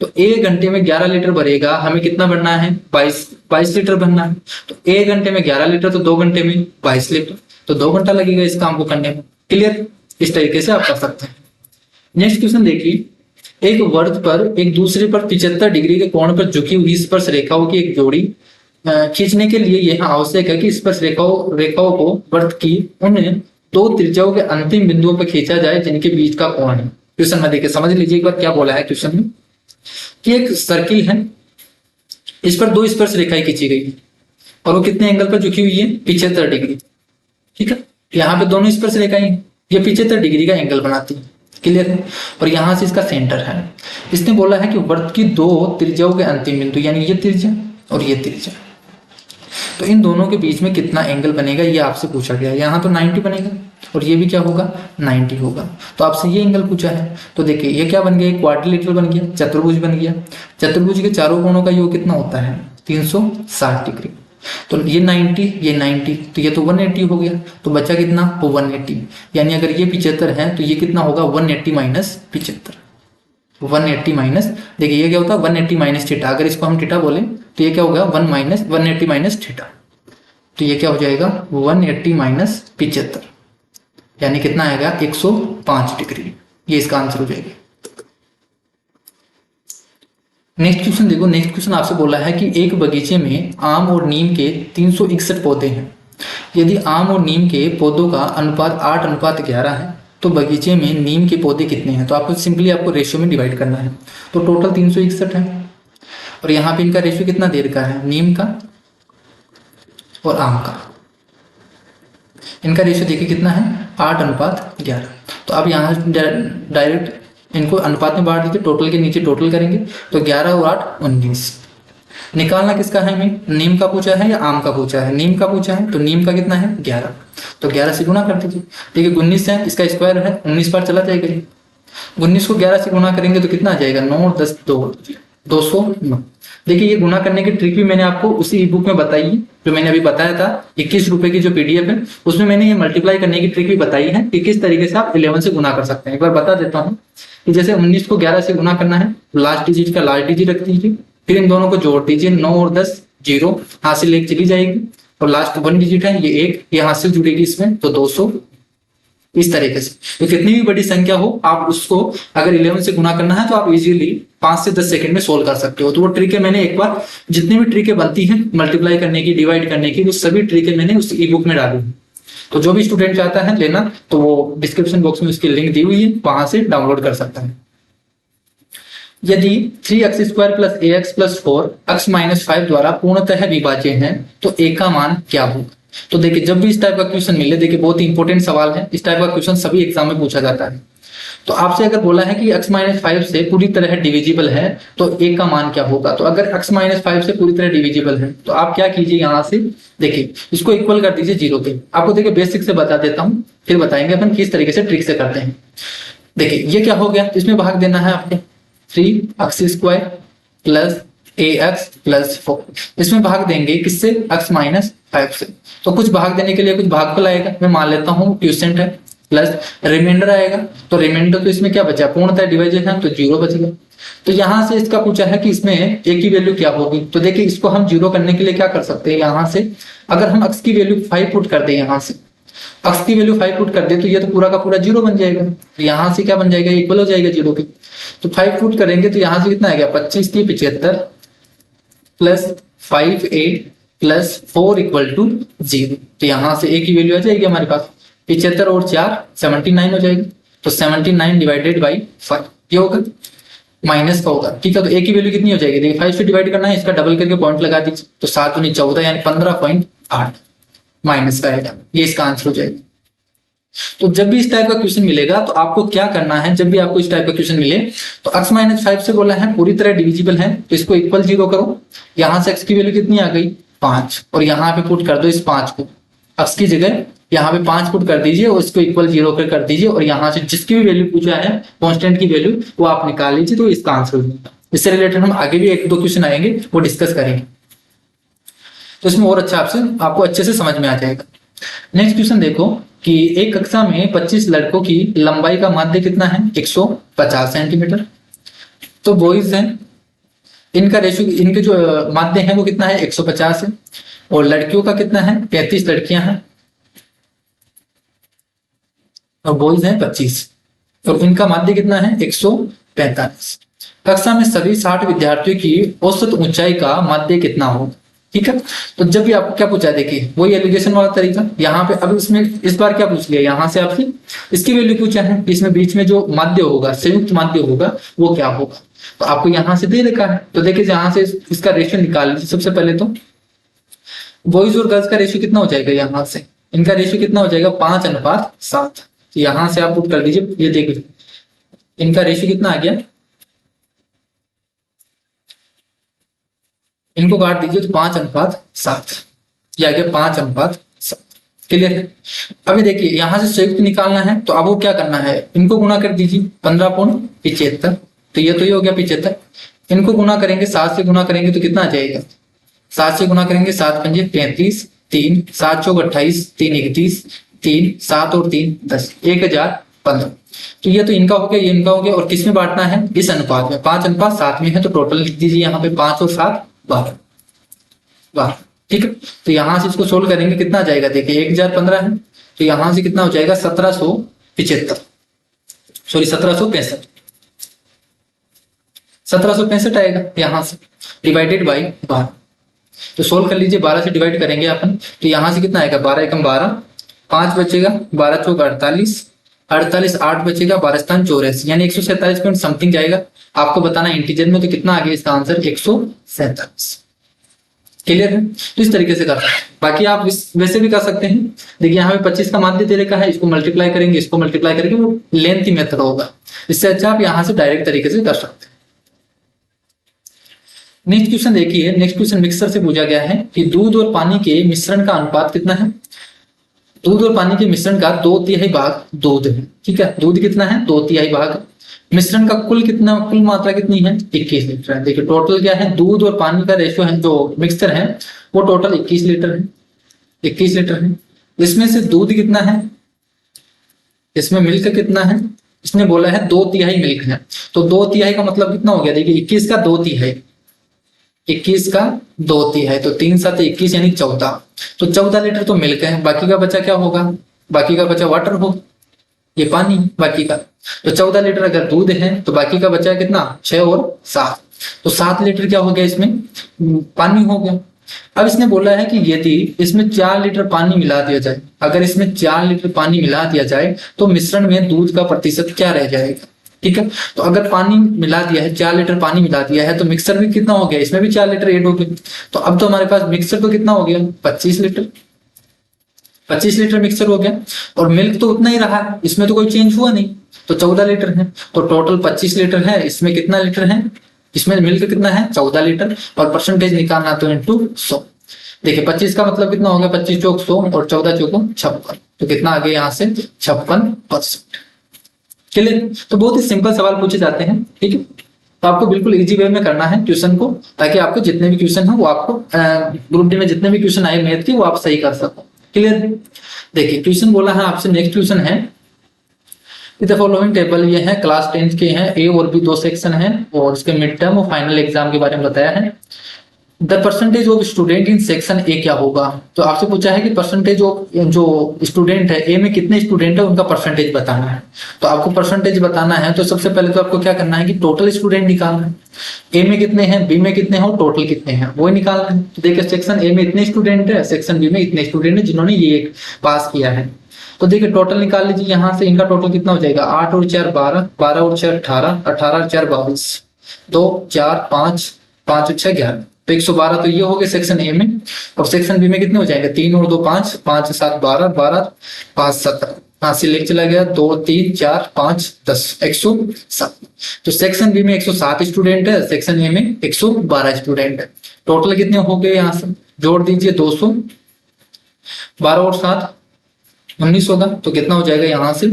तो 1 घंटे में 11 लीटर भरेगा, हमें कितना भरना है? 22 लीटर भरना है। तो 1 घंटे में 11 लीटर, तो 2 घंटे में 22 लीटर, तो 2 घंटा लगेगा इस काम को करने में। क्लियर? इस तरीके से आप कर सकते हैं। नेक्स्ट क्वेश्चन देखिए, एक वर्त पर एक दूसरे पर 75 डिग्री के कोण पर झुकी हुई स्पर्श रेखाओं की एक जोड़ी खींचने के लिए यह आवश्यक है कि स्पर्श रेखाओं को वर्त की उन 2 त्रिज्याओं के अंतिम बिंदुओं पर खींचा जाए जिनके बीच का कोण है। क्वेश्चन में देखिए, समझ लीजिए एक बार क्या बोला है क्वेश्चन में कि एक सर्किल है, इस पर 2 स्पर्श रेखाएं खींची गई और वो कितने एंगल पर झुकी हुई है? 75 डिग्री। ठीक है, यहाँ पे दोनों स्पर्श रेखाएं ये 75 डिग्री का एंगल बनाती है। क्लियर है? और यहां से इसका सेंटर है। इसने बोला है कि वर्त की 2 त्रिज्याओं के अंतिम बिंदु, यानी ये त्रिज्या और ये त्रिज्या, तो इन दोनों के बीच में कितना एंगल बनेगा ये आपसे पूछा गया है। यहाँ तो 90 बनेगा और ये भी क्या होगा? 90 होगा। तो आपसे ये एंगल पूछा है। तो देखिए ये क्या बन गया? क्वाड्रिलेटरल बन गया, चतुर्भुज बन गया। चतुर्भुज के चारों कोणों का योग कितना होता है? 360 डिग्री। तो ये 90, ये 90, तो ये तो 180 हो गया। तो बचा कितना? वो 180। यानी अगर ये 75 है तो ये कितना होगा? 180 माइनस 75। 180 माइनस, देखिए ये क्या होता है? 180 माइनस थीटा। अगर इसको हम थीटा बोले तो ये क्या होगा? 180 माइनस थीटा। तो ये क्या हो जाएगा? 180 माइनस 75, यानी कितना आएगा? 105 डिग्री। ये इसका आंसर हो जाएगा। नेक्स्ट क्वेश्चन देखो, नेक्स्ट क्वेश्चन आपसे बोला है कि एक बगीचे में आम और नीम के 361 पौधे हैं। यदि आम और नीम के पौधों का अनुपात 8:11 है तो बगीचे में नीम के पौधे कितने हैं? तो आपको सिंपली आपको रेशियो में डिवाइड करना है। तो टोटल 361 है और यहाँ पे इनका रेशियो कितना दे रखा है? नीम का और आम का, इनका रेशियो देखिए कितना है? 8:11। तो अब यहाँ डायरेक्ट इनको अनुपात में बांट दीजिए, टोटल के नीचे टोटल करेंगे तो 11 और 8 19। निकालना किसका है? हमें नीम का पूछा है या आम का पूछा है? नीम का पूछा है, तो नीम का कितना है? 11। तो 11 से गुना कर दीजिए। ठीक है, 19 है, इसका स्क्वायर है, 19 बार चला जाएगा ये। 19 को 11 से गुना करेंगे तो कितना आ जाएगा? 9 10 209। देखिए ये गुना करने की ट्रिक भी मैंने आपको उसी ई बुक में बताई है जो मैंने अभी बताया था। 21 रुपए की जो PDF है उसमें मैंने ये मल्टीप्लाई करने की ट्रिक भी बताई है कि किस तरीके से आप 11 से गुना कर सकते हैं। एक बार बता देता हूँ कि जैसे 19 को 11 से गुना करना है, लास्ट डिजिट का लास्ट डिजिट रख दीजिए, फिर इन दोनों को जोड़ दीजिए, 9 और 10 0, हासिल 1 चली जाएगी और लास्ट 1 डिजिट है ये 1, ये हासिल जुड़ेगी इसमें तो 200। इस तरीके से तो कितनी भी बड़ी संख्या हो आप उसको अगर 11 से गुना करना है तो आप इजीली 5 से 10 सेकंड में सोल्व कर सकते हो। तो वो ट्रिकें मैंने एक बार जितनी भी ट्रिकें बनती हैं मल्टीप्लाई करने की, डिवाइड करने की, वो सभी ट्रिकें मैंने उस ई बुक में डाली है। तो जो भी स्टूडेंट चाहता है लेना तो वो डिस्क्रिप्शन बॉक्स में उसकी लिंक दी हुई है, वहां से डाउनलोड कर सकता है। यदि 3x² plus ax plus 4 x minus 5 द्वारा पूर्णतः विभाज्य है तो a का मान क्या होगा? तो देखिए जब भी इस टाइप का क्वेश्चन मिले, देखिए बहुत ही इंपॉर्टेंट सवाल है, इस टाइप का क्वेश्चन सभी एग्जाम में पूछा जाता है। तो आपसे अगर बोला है कि x माइनस 5 से पूरी तरह डिविजिबल है तो a का मान क्या होगा? तो अगर x माइनस 5 से पूरी तरह डिविजिबल है तो आप क्या कीजिए, यहाँ से देखिए इसको इक्वल कर दीजिए 0 के। आपको देखिए बेसिक से बता देता हूँ, फिर बताएंगे अपन किस तरीके से ट्रिक से करते हैं। देखिए ये क्या हो गया, इसमें भाग देना है आपको 3x² प्लस ax प्लस 4, इसमें भाग देंगे किससे? x माइनस 5 से। तो कुछ भाग देने के लिए कुछ भागफल आएगा, मैं मान लेता हूँ क्वोशिएंट है, प्लस रिमाइंडर आएगा। तो रिमाइंडर तो इसमें क्या बचा? पूर्णतः डिवाइडेड है तो 0 बच गया। तो यहाँ से इसका पूछा है कि इसमें a की वैल्यू क्या होगी। तो देखिए इसको हम 0 करने के लिए क्या कर सकते हैं, यहाँ से अगर हम x की वैल्यू 5 पुट कर दे, यहाँ से x की वैल्यू 5 पुट कर दे तो ये तो पूरा का पूरा 0 बन जाएगा। तो यहाँ से क्या बन जाएगा? इक्वल हो जाएगा 0 के। तो 5 पुट करेंगे तो यहाँ से कितना आएगा? 25 की 75 प्लस 5 8 प्लस 4 इक्वल टू 0। तो यहाँ से a की वैल्यू आ जाएगी हमारे पास 75 और 4 79 हो जाएगी। तो 79 डिवाइडेड बाई 5 ये होगा, माइनस का होगा। ठीक है, तो a की वैल्यू कितनी हो जाएगी? देखिए 5 से डिवाइड करना है, इसका डबल करके पॉइंट लगा दीजिए तो 7 दूनी 14 यानी 15.8 माइनस का आएगा। ये इसका आंसर हो जाएगा। तो जब भी इस टाइप का क्वेश्चन मिलेगा तो आपको क्या करना है, जब भी आपको इस टाइप का क्वेश्चन मिले तो x माइनस 5 से बोला है पूरी तरह डिविजिबल है तो इसको इक्वल 0 करो। यहाँ से x की वैल्यू कितनी आ गई? 5, और यहाँ पे पुट कर दो इस 5 को, x की जगह यहाँ पे 5 पुट कर दीजिए और इसको इक्वल 0 कर दीजिए और यहाँ से जिसकी भी वैल्यू पूछा है कांस्टेंट की वैल्यू वो आप निकाल लीजिए तो इसका आंसर हो जाएगा। इससे रिलेटेड हम आगे भी एक दो क्वेश्चन आएंगे, वो डिस्कस करेंगे, तो इसमें और अच्छा आपको अच्छे से समझ में आ जाएगा। नेक्स्ट क्वेश्चन देखो कि एक कक्षा में 25 लड़कों की लंबाई का माध्य कितना है? 150 सेंटीमीटर। तो बॉयज हैं, इनका रेशियो, इनके जो माध्य है वो कितना है? 150 है। और लड़कियों का कितना है? 35 लड़कियां हैं और बॉयज हैं 25, और इनका माध्य कितना है? 145। कक्षा में सभी 60 विद्यार्थियों की औसत ऊंचाई का माध्य कितना हो? ठीक है, तो जब भी आपको क्या पूछा, देखिए वही एलिगेशन वाला तरीका यहाँ पे। अब इसमें इस बार क्या पूछ लिया, यहाँ से आपसे इसकी वैल्यू पूछा है, इसमें बीच में जो माध्य होगा, संयुक्त माध्य होगा, वो क्या होगा, तो आपको यहाँ से दे रखा है। तो देखिए यहाँ से इसका रेशियो निकाल लीजिए। सबसे पहले तो बॉयज और गर्ल्स का रेशियो कितना हो जाएगा, यहाँ से इनका रेशियो कितना हो जाएगा? 5:7। तो यहाँ से आप पुट कर दीजिए, ये देखिए इनका रेशियो कितना आ गया, इनको काट दीजिए तो 5:7, ये आ गया 5:7। क्लियर है? अभी देखिए यहाँ से संयुक्त निकालना है, तो आपको क्या करना है, इनको गुणा कर दीजिए 15.75, तो ये हो गया 75। इनको गुणा करेंगे 7 से गुणा करेंगे तो कितना आ जाएगा? 7 से गुणा करेंगे 7 पंजे 35, 3 7 चौक 28, 3 31, 3 7 और 3 10, 1015। तो ये तो इनका हो गया, ये इनका हो गया, और किस में बांटना है? इस अनुपात में, 5:7 में है, तो टोटल लिख दीजिए यहाँ पे 5 और 7 12। वाह, ठीक है। तो यहां से इसको सोल्व करेंगे, कितना आ जाएगा? देखिए 1015 है, तो यहां से कितना हो जाएगा? 1775, सॉरी 1765, 1765 आएगा यहाँ से, डिवाइडेड बाई 12। तो सोल्व कर लीजिए, 12 से डिवाइड करेंगे अपन, तो यहाँ से कितना आएगा? 12 एकम 12, 5 बचेगा, 12 चौक 48, 48 8 बचेगा, 12 स्थान 84, यानी 147 पॉइंट समथिंग जाएगा। आपको बताना इंटीजर में, तो कितना आ गया इसका आंसर? 147। क्लियर है? तो इस तरीके से कर सकते हैं। बाकी आप वैसे भी कर सकते हैं। देखिए यहाँ पे 25 का माध्य दे रखा है, इसको मल्टीप्लाई करेंगे, इसको मल्टीप्लाई करेंगे, वो लेंथी मेथड होगा। इससे अच्छा आप यहाँ से डायरेक्ट तरीके से कर सकते हैं। नेक्स्ट क्वेश्चन देखिए, नेक्स्ट क्वेश्चन मिक्सर से पूछा गया है कि दूध और पानी के मिश्रण का अनुपात कितना है? दूध और पानी के मिश्रण का 2/3 भाग दूध है। ठीक है, दूध कितना है? 2/3 भाग। मिश्रण का कुल मात्रा कितनी है? 21 लीटर है। देखिए टोटल क्या है, दूध और पानी का रेशियो है, जो मिक्सचर है वो टोटल 21 लीटर है। 21 लीटर है। इसमें से दूध कितना है, इसमें मिल्क कितना है? इसने बोला है 2/3 मिल्क है, तो 2/3 का मतलब कितना हो गया? देखिए 21 का 2/3, 21 का 2/3, तो 3 7 21 यानी 14। तो 14 लीटर तो मिल्क है, बाकी का बचा क्या होगा? बाकी का बचा वाटर होगा, ये पानी बाकी का। तो 14 लीटर अगर दूध है तो बाकी का बचा कितना? 6 और 7, तो 7 लीटर क्या हो गया? इसमें पानी हो गया। अब इसने बोला है कि यदि इसमें 4 लीटर पानी मिला दिया जाए, अगर इसमें 4 लीटर पानी मिला दिया जाए तो मिश्रण में दूध का प्रतिशत क्या रह जाएगा? ठीक है, तो अगर पानी मिला दिया है, 4 लीटर पानी मिला दिया है, तो मिक्सर भी कितना हो गया? इसमें भी 4 लीटर ऐड हो गया। तो अब तो हमारे पास मिक्सर तो कितना हो गया? 25 लीटर। 25 लीटर मिक्सर हो गया, और मिल्क तो उतना ही रहा है, इसमें तो कोई चेंज हुआ नहीं, तो 14 लीटर है। तो टोटल 25 लीटर है, इसमें कितना लीटर है? इसमें मिल्क कितना है? 14 लीटर, और परसेंटेज निकालना तो इंटू 100। देखिए 25 का मतलब कितना हो गया? 25 चौक 100 और 14 चौक 56, तो कितना आ गया यहाँ से? 56%। क्लियर? तो बहुत ही सिंपल सवाल पूछे जाते हैं। ठीक है, तो आपको बिल्कुल इजी वे में करना है क्वेश्चन को, ताकि आपको जितने भी क्वेश्चन है वो आपको ग्रुप डी में जितने भी क्वेश्चन आए मैथ के, वो आप सही कर सको। क्लियर? देखिए क्वेश्चन बोला है आपसे, नेक्स्ट क्वेश्चन है द फॉलोइंग टेबल, ये है क्लास 10 के हैं, ए और बी 2 सेक्शन है, और इसके मिड टर्म और फाइनल एग्जाम के बारे में बताया है। The percentage of student in section A क्या होगा? तो आपसे पूछा है कि परसेंटेज ऑफ जो स्टूडेंट है ए में कितने स्टूडेंट है उनका परसेंटेज बताना है। तो आपको परसेंटेज बताना है, तो सबसे पहले तो आपको क्या करना है कि टोटल स्टूडेंट निकालना है। ए में कितने हैं, बी में कितने हैं और टोटल कितने हैं वो निकालना है। तो देखिए सेक्शन ए में इतने स्टूडेंट है, सेक्शन बी में इतने स्टूडेंट है जिन्होंने ये पास किया है। तो देखिए टोटल निकाल लीजिए, यहाँ से इनका टोटल कितना हो जाएगा? 8 और 4 12, 12 और 4 18, 18 और 4 22, 2 4 5, 5 और 6 11, तो 112 तो ये हो गए सेक्शन ए में। और सेक्शन बी में कितने हो जाएंगे? 3 और 2 5, 5 7 12, 12 5 17, यहाँ से लेके चला गया 2 3 4 5 10, 107। तो सेक्शन बी में 107 स्टूडेंट है, सेक्शन ए में 112 स्टूडेंट है। टोटल कितने हो गए? यहाँ से जोड़ दीजिए 200, 12 और 7 19 होगा, तो कितना हो जाएगा यहाँ से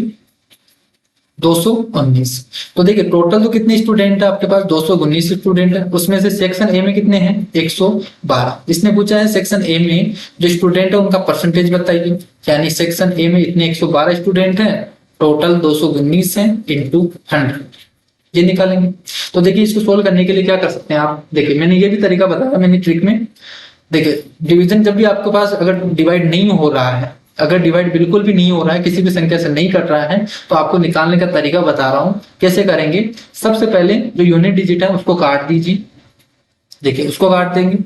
219। तो देखिए टोटल तो कितने स्टूडेंट है आपके पास, 219 स्टूडेंट है। उसमें से सेक्शन ए में कितने हैं, 112। इसने पूछा है सेक्शन ए में जो स्टूडेंट है उनका परसेंटेज बताइए, यानी सेक्शन ए में इतने 112 स्टूडेंट हैं, टोटल 219 है इंटू 100, ये निकालेंगे। तो देखिए इसको सोल्व करने के लिए क्या कर सकते हैं आप, देखिए मैंने ये भी तरीका बताया मैंने ट्रिक में। देखिए डिवीजन जब भी आपके पास अगर डिवाइड नहीं हो रहा है, अगर डिवाइड बिल्कुल भी नहीं हो रहा है, किसी भी संख्या से नहीं कट रहा है, तो आपको निकालने का तरीका बता रहा हूं कैसे करेंगे। सबसे पहले जो यूनिट डिजिट है उसको काट दीजिए, देखिए उसको काट देंगे,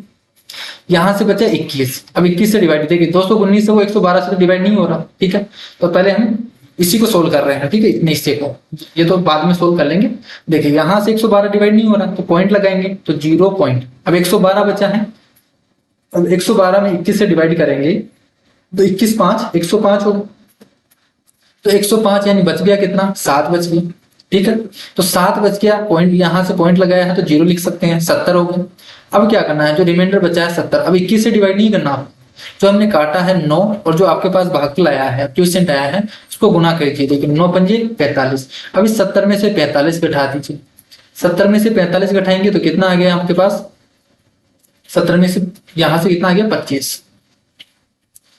यहां से बचा 21। अब 21 से डिवाइड, देखिए 219 से वो 112 से तो डिवाइड नहीं हो रहा, ठीक है। तो पहले हम इसी को सोल्व कर रहे हैं, ठीक है, इतने हिस्से को, ये तो बाद में सोल्व कर लेंगे। देखिए यहां से 112 डिवाइड नहीं हो रहा तो पॉइंट लगाएंगे, तो 0 पॉइंट। अब 112 बचा है, अब 112 में 21 से डिवाइड करेंगे तो 21 5 105 होगा। तो 105 यानी बच गया कितना, 7 बच गया, ठीक है। तो 7 बच गया, पॉइंट यहां से पॉइंट लगाया है तो 0 लिख सकते हैं, 70 हो गया। अब क्या करना है, जो रिमाइंडर बचा है 70, अब 21 से डिवाइड नहीं करना, जो हमने काटा है 9 और जो आपके पास भागफल आया है, क्वोशिएंट आया है, उसको गुना कीजिए। देखिए 9 पंजे 45। अब इस 70 में से 45 घटा दीजिए, 70 में से 45 घटाएंगे तो कितना आ गया आपके पास, 70 में से यहां से कितना आ गया 25,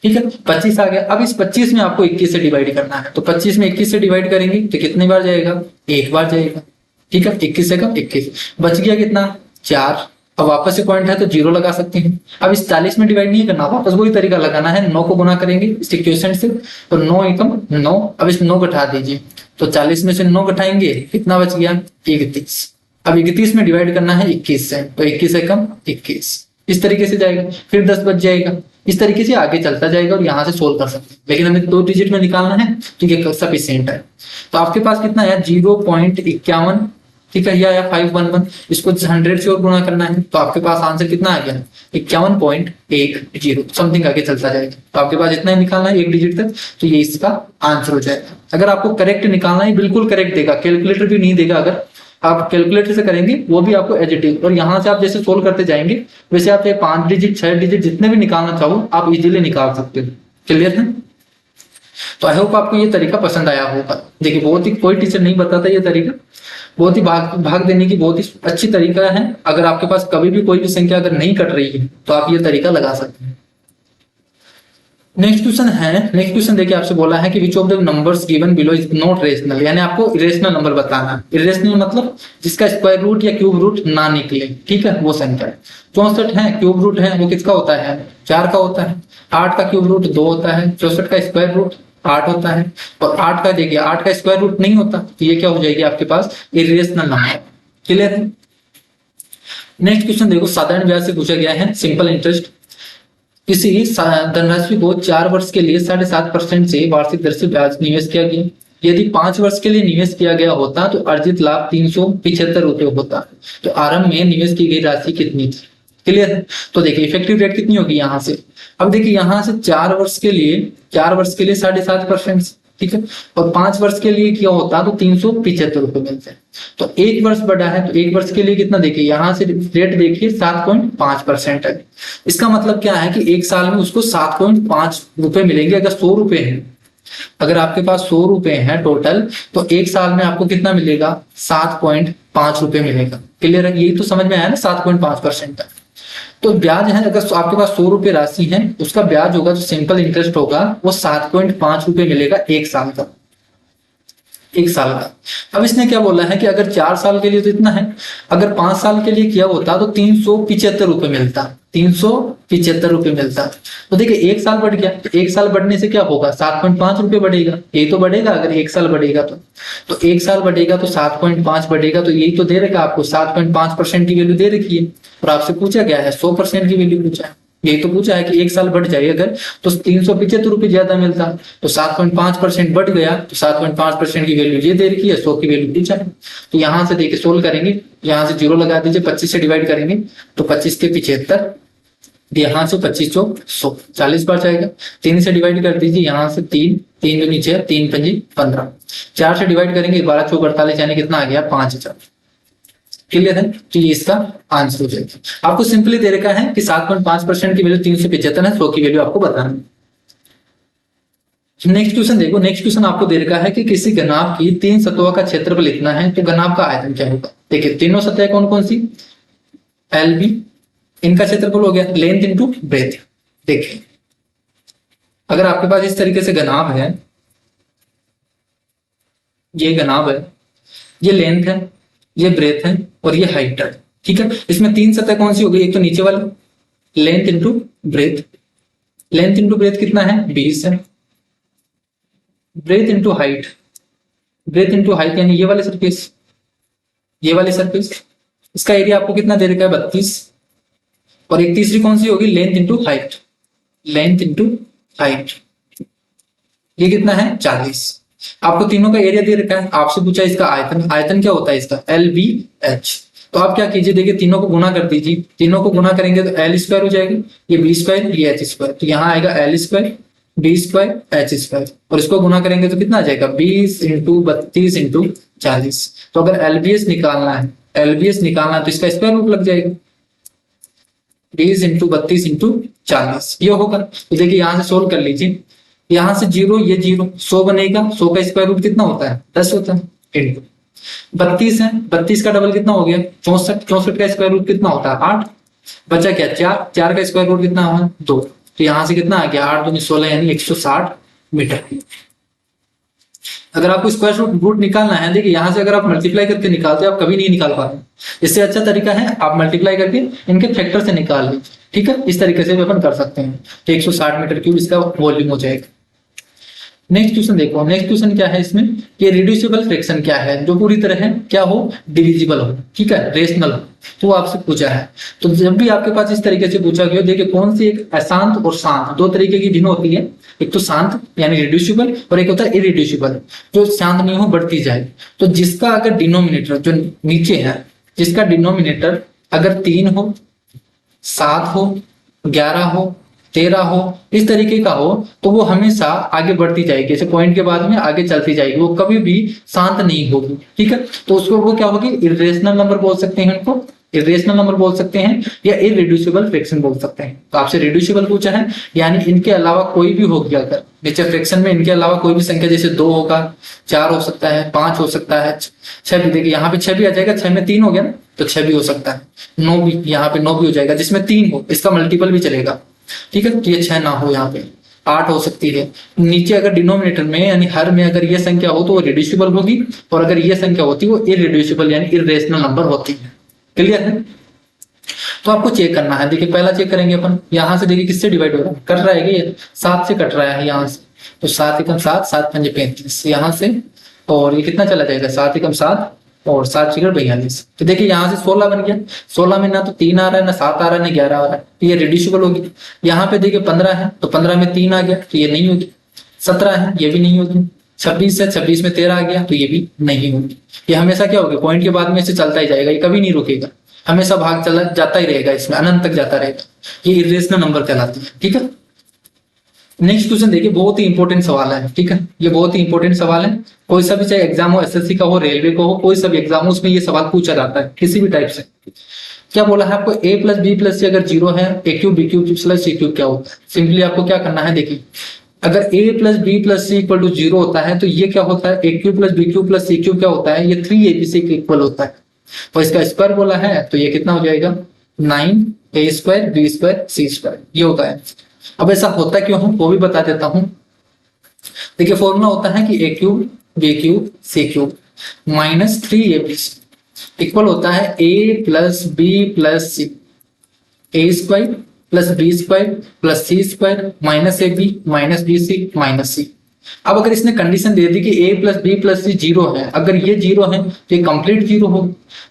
ठीक है 25 आ गया। अब इस 25 में आपको 21 से डिवाइड करना है, तो 25 में 21 से डिवाइड करेंगे तो कितनी बार जाएगा, एक बार जाएगा, ठीक है। 21 से कम 21, बच गया कितना 4। अब वापस से पॉइंट है तो 0 लगा सकते हैं। अब इस 40 में डिवाइड नहीं करना, वापस वही तरीका लगाना है, 9 को गुना करेंगे इस क्वोशिएंट से, तो 9 एकम 9। अब इस 9 घटा दीजिए, तो 40 में से 9 घटाएंगे कितना बच गया 31। अब 31 में डिवाइड करना है 21 से, तो 21 एकम 21, इस तरीके से जाएगा, फिर 10 बच जाएगा। इस तरीके से आगे चलता जाएगा और यहां से सोल्व कर सकते हैं, लेकिन हमें 2 डिजिट में निकालना है तो ये सफिशिएंट है। तो आपके पास कितना है 0.51, ठीक है, या 511, इसको 100 से और गुणा करना है तो आपके पास आंसर कितना आ गया 51.10 समथिंग आगे चलता जाएगा। तो आपके पास इतना ही निकालना है एक डिजिट तक, तो ये इसका आंसर हो जाएगा। अगर आपको करेक्ट निकालना है, बिल्कुल करेक्ट देगा, कैलकुलेटर भी नहीं देगा, अगर आप कैलकुलेटर से करेंगे वो भी आपको एज इट इज, और यहां से आप जैसे सोल्व करते जाएंगे वैसे आप 5 डिजिट 6 डिजिट जितने भी निकालना चाहो आप इजीली निकाल सकते हो। क्लियर है? तो आई होप आपको ये तरीका पसंद आया होगा। देखिए बहुत ही, कोई टीचर नहीं बताता ये तरीका, बहुत ही भाग देने की बहुत ही अच्छी तरीका है। अगर आपके पास कभी भी कोई भी संख्या अगर नहीं कट रही है तो आप ये तरीका लगा सकते हैं। नेक्स्ट क्वेश्चन देखिए आपसे बोला है कि which of the numbers given below is not rational, यानी आपको इरेशनल नंबर बताना है। इरेशनल मतलब जिसका स्क्वायर रूट या क्यूब रूट ना निकले, ठीक है, वो संख्या है। 64 है, क्यूब रूट है वो किसका होता है 4 का होता है। 8 का क्यूब रूट 2 होता है। 64 का स्क्वायर रूट 8 होता है, और 8 का देखिए 8 का स्क्वायर रूट नहीं होता, तो ये क्या हो जाएगी आपके पास इरेशनल नंबर। क्लियर है? नेक्स्ट क्वेश्चन देखो, साधारण ब्याज से पूछा गया है, सिंपल इंटरेस्ट। किसी धनराशि को 4 वर्ष के लिए 7.5% से वार्षिक दर से ब्याज निवेश किया गया। यदि 5 वर्ष के लिए निवेश किया गया होता तो अर्जित लाभ 375 रुपए होता। तो आरंभ में निवेश की गई राशि कितनी थी? क्लियर है? तो देखिए इफेक्टिव रेट कितनी होगी यहाँ से। अब देखिए यहाँ से 4 वर्ष के लिए 7.5%, ठीक है, और 5 वर्ष के लिए क्या होता तो 375 रुपए मिलते हैं। तो 1 वर्ष बढ़ा है तो 1 वर्ष के लिए कितना, देखिए यहाँ से रेट देखिए 7.5% है। इसका मतलब क्या है कि 1 साल में उसको 7.5 रुपए मिलेंगे। अगर 100 रुपए है, अगर आपके पास 100 रुपए है टोटल, तो 1 साल में आपको कितना मिलेगा 7.5 रुपए मिलेगा। क्लियर है? यही तो समझ में आया ना 7.5%। तो ब्याज है, अगर आपके पास 100 रुपए राशि है, उसका ब्याज होगा जो सिंपल इंटरेस्ट होगा वो 7.5 रुपए मिलेगा 1 साल का, 1 साल का। अब इसने क्या बोला है कि अगर 4 साल के लिए तो इतना है, अगर 5 साल के लिए किया होता तो 375 रुपए मिलता, 375 रुपए मिलता। तो देखिए 1 साल बढ़ गया, तो 1 साल बढ़ने से क्या होगा 7.5 रुपए बढ़ेगा, यही तो बढ़ेगा। अगर 1 साल बढ़ेगा तो 1 साल बढ़ेगा तो 7.5 बढ़ेगा, तो यही तो दे रखा आपको 7.5% की वैल्यू दे रखी है। और आपसे पूछा गया है 100% की वैल्यू पूछा है, यही तो पूछा है कि 1 साल बढ़ जाए अगर तो 375 रुपए ज्यादा मिलता, तो 7.5% बढ़ गया तो 7.5% की वैल्यू ये दे रखी है, 100 की वैल्यू पूछा है। तो यहां से देखिए सोल्व करेंगे, यहां से 0 लगा दीजिए, 25 से डिवाइड करेंगे तो 25 के 75, यहाँ से 25 चौक 100, 40 बार जाएगा। 3 से डिवाइड कर दीजिए, यहाँ से 3 3 जो नीचे 3 पंजी 15, 4 से डिवाइड करेंगे 12 चौक 48, यानी कितना आ गया 5000। क्लियर है? तो ये इसका आंसर हो जाएगा। आपको सिंपली दे रखा है कि 7.5% की वैल्यू 375 है, 100 की वैल्यू आपको बताना है। नेक्स्ट क्वेश्चन देखो, नेक्स्ट क्वेश्चन आपको दे रखा है कि किसी घनाभ की 3 सतहों का क्षेत्रफल इतना है तो घनाभ का आयतन क्या होगा। देखिए तीनों सतह कौन कौन सी, एल बी, इनका क्षेत्रफल हो गया लेंथ इंटू ब्रेथ। देखिए अगर आपके पास इस तरीके से घनाभ है, ये घनाभ है, ये लेंथ है, ये ब्रेथ है और ये हाइट है, ठीक है। इसमें 3 सतह कौन सी हो गई, एक तो नीचे वाली length into breadth, length into breadth कितना है 20 है, breath into height, breath into height यानी ये वाली सरफेस, ये वाली सरफेस, इसका एरिया आपको कितना दे रखा है 32, और एक तीसरी कौन सी होगी length into height, length into height, ये कितना है 40। आपको तीनों का एरिया दे रखा है, आपसे पूछा इसका आयतन, आयतन क्या होता है इसका एल बी एच। तो आप क्या कीजिए, देखिए तीनों को गुना कर दीजिए, तीनों को गुना करेंगे तो एल स्क्वायर हो जाएगा, ये बी स्क्वायर, ये एच स्क्वायर, तो यहाँ आएगा L square B square H square, और इसको गुना करेंगे तो कितना आ जाएगा 20 इंटू 32 इंटू 40। तो अगर एलबीएस निकालना है, एलबीएस निकालना है तो इसका स्क्वायर रूट लग जाएगा 20 इंटू 32 इंटू 40, ये होगा। तो देखिए यहाँ से सोल्व कर लीजिए, यहाँ से 0 ये 0, 100 बनेगा, 100 का स्क्वायर रूट कितना होता है 10 होता है, इंटू 32 है, 32 का डबल कितना हो गया 64, 64 का स्क्वायर रूट कितना होता है 8, बचा क्या 4, 4 का स्क्वायर रूट कितना हुआ 2, तो यहाँ से कितना आ गया 8 दूनी 16 यानी 160 मीटर। अगर आपको स्क्वायर रूट निकालना है, देखिए यहाँ से अगर आप मल्टीप्लाई करके निकालते हैं आप कभी नहीं निकाल पाते, इससे अच्छा तरीका है आप मल्टीप्लाई करके इनके फैक्टर से निकाल लीजिए, ठीक है। इस तरीके से भी अपन कर सकते हैं, तो 160 मीटर क्यूब इसका वॉल्यूम हो जाएगा। नेक्स्ट क्वेश्चन देखो, नेक्स्ट क्वेश्चन क्या है इसमें कि रिड्यूसिबल फ्रैक्शन क्या है जो पूरी तरह है क्या हो डिविजिबल हो, ठीक है, रेशनल हो, तो आपसे पूछा है। तो जब भी आपके पास इस तरीके से पूछा गया, देखिए कौन सी एक अशांत और शांत दो तरीके की भिन्न होती है, एक तो शांत यानी रिड्यूसिबल और एक होता है इरिड्यूसिबल जो शांत नहीं हो बढ़ती जाए। तो जिसका अगर डिनोमिनेटर जो नीचे है, जिसका डिनोमिनेटर अगर 3 हो 7 हो 11 हो 13 हो इस तरीके का हो तो वो हमेशा आगे बढ़ती जाएगी, ऐसे पॉइंट के बाद में आगे चलती जाएगी, वो कभी भी शांत नहीं होगी, ठीक है। तो उसको वो क्या होगी इरेशनल नंबर बोल सकते हैं, उनको इरेशनल नंबर बोल सकते हैं या इरिड्यूसिबल फ्रैक्शन बोल सकते हैं। तो आपसे रिड्यूसिबल पूछा है यानी इनके अलावा कोई भी हो गया, अगर नीचे फ्रैक्शन में इनके अलावा कोई भी संख्या जैसे 2 होगा, 4 हो सकता है, 5 हो सकता है, 6 भी, देखिए यहाँ पे 6 भी आ जाएगा, 6 में 3 हो गया ना तो 6 भी हो सकता है, 9 भी, यहाँ पे 9 भी हो जाएगा, जिसमें 3 हो इसका मल्टीपल भी चलेगा, ठीक है। तो ये 6 ना हो, यहाँ पे 8 हो सकती है। नीचे अगर डिनोमिनेटर में यानी हर में अगर ये संख्या हो तो वो रिड्यूसिबल होगी, और अगर ये संख्या होती है वो इरिड्यूसिबल यानी इरेशनल नंबर होती है। क्लियर है। तो आपको चेक करना है, देखिए पहला चेक करेंगे अपन, यहाँ से देखिए किससे डिवाइड हो रहा है, कट रहा है ये 7 से कट रहा है यहाँ से, तो 7 एकम 7, 7 पंजे 35 यहाँ से, और ये कितना चला जाएगा 7 एकम 7 और 7 चिकड़ 42। तो देखिए यहाँ से 16 बन गया, 16 में ना तो 3 आ रहा है ना 7 आ रहा है ना 11 आ रहा है, तो ये रिड्यूसिबल होगी। यहाँ पे देखिए 15 है तो 15 में 3 आ गया तो ये नहीं होगी, 17 है ये भी नहीं होगी, 26 है 26 में 13 आ गया तो ये भी नहीं होगी। ये हमेशा क्या होगा पॉइंट के बाद में से चलता ही जाएगा, ये कभी नहीं रुकेगा, हमेशा भाग चला जाता ही रहेगा, इसमें अनंत तक जाता रहेगा, ये इरेशनल नंबर कहलाती है, ठीक है। नेक्स्ट क्वेश्चन देखिए बहुत ही इंपॉर्टेंट सवाल है, ठीक है, ये बहुत ही इंपॉर्टेंट सवाल है, कोई सा भी चाहे एग्जाम हो, एसएससी का हो, रेलवे का हो, कोई सा भी एग्जाम हो उसमें ये सवाल पूछा जाता है किसी भी टाइप से। क्या बोला है आपको a प्लस बी प्लस सी अगर 0 है, A cube B cube plus C cube क्या होता है। सिंपली आपको क्या करना है, देखिए अगर a plus B plus C equal to 0 होता है तो ये क्या होता है A cube plus B cube plus C cube क्या होता है, ये 3abc के इक्वल होता है, और इसका स्क्वायर बोला है तो ये कितना हो जाएगा 9a स्क्वायर बी स्क्वायर सी स्क्वायर, ये होता है। अब ऐसा होता क्यों है वो भी बता देता हूं। देखिए फॉर्मूला होता है कि A cube B cube C cube minus 3abc equal होता है a plus B plus C, A square plus B square plus C square minus A B minus B C minus C. अब अगर इसने condition दे दी कि a plus B plus C 0 है, अगर ये 0 है तो ये कंप्लीट 0 हो,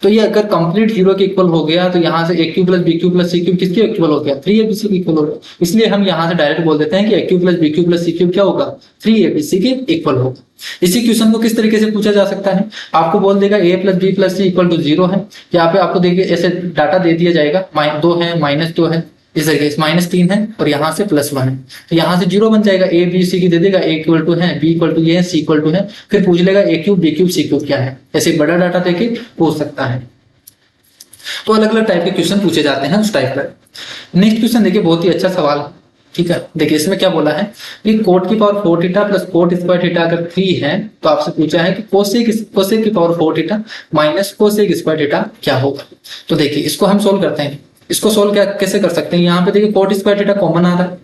तो ये अगर कंप्लीट 0 के इक्वल हो गया तो यहाँ से A cube plus B cube plus C cube किसके इक्वल हो गया 3abc के इक्वल हो गया। इसलिए हम यहाँ से डायरेक्ट बोल देते हैं कि A cube plus B cube plus C cube क्या होगा 3abc के इक्वल होगा। इसी क्वेश्चन को किस तरीके से पूछा जा सकता है, आपको बोल देगा a plus B plus C equal to 0 है, यहाँ पे आपको देखिए ऐसे डाटा दे दिया जाएगा, 2 है माइनस 2 है, इस तरीके से -3 है और यहाँ से +1 है, तो यहाँ से 0 बन जाएगा, ए बी सी की दे देगा, ए इक्वल टू है, बी इक्वल टू ये है, सी इक्वल टू है, फिर पूछ लेगा ए cube B cube C cube क्या है, ऐसे बड़ा डाटा देके पूछ सकता है। तो अलग अलग टाइप के क्वेश्चन पूछे जाते हैं उस टाइप का। नेक्स्ट क्वेश्चन देखिए बहुत ही अच्छा सवाल, ठीक है, देखिए इसमें क्या बोला है कि कोट की power 4 theta plus cot square theta अगर 3 है तो आपसे पूछा है कि कोसेक की power 4 theta minus cosec square theta क्या होगा। तो देखिए इसको हम सोल्व करते हैं। इसको सोल्व कैसे कर सकते हैं, यहाँ पे देखिए कोट स्क्वायर थीटा कॉमन आ रहा है,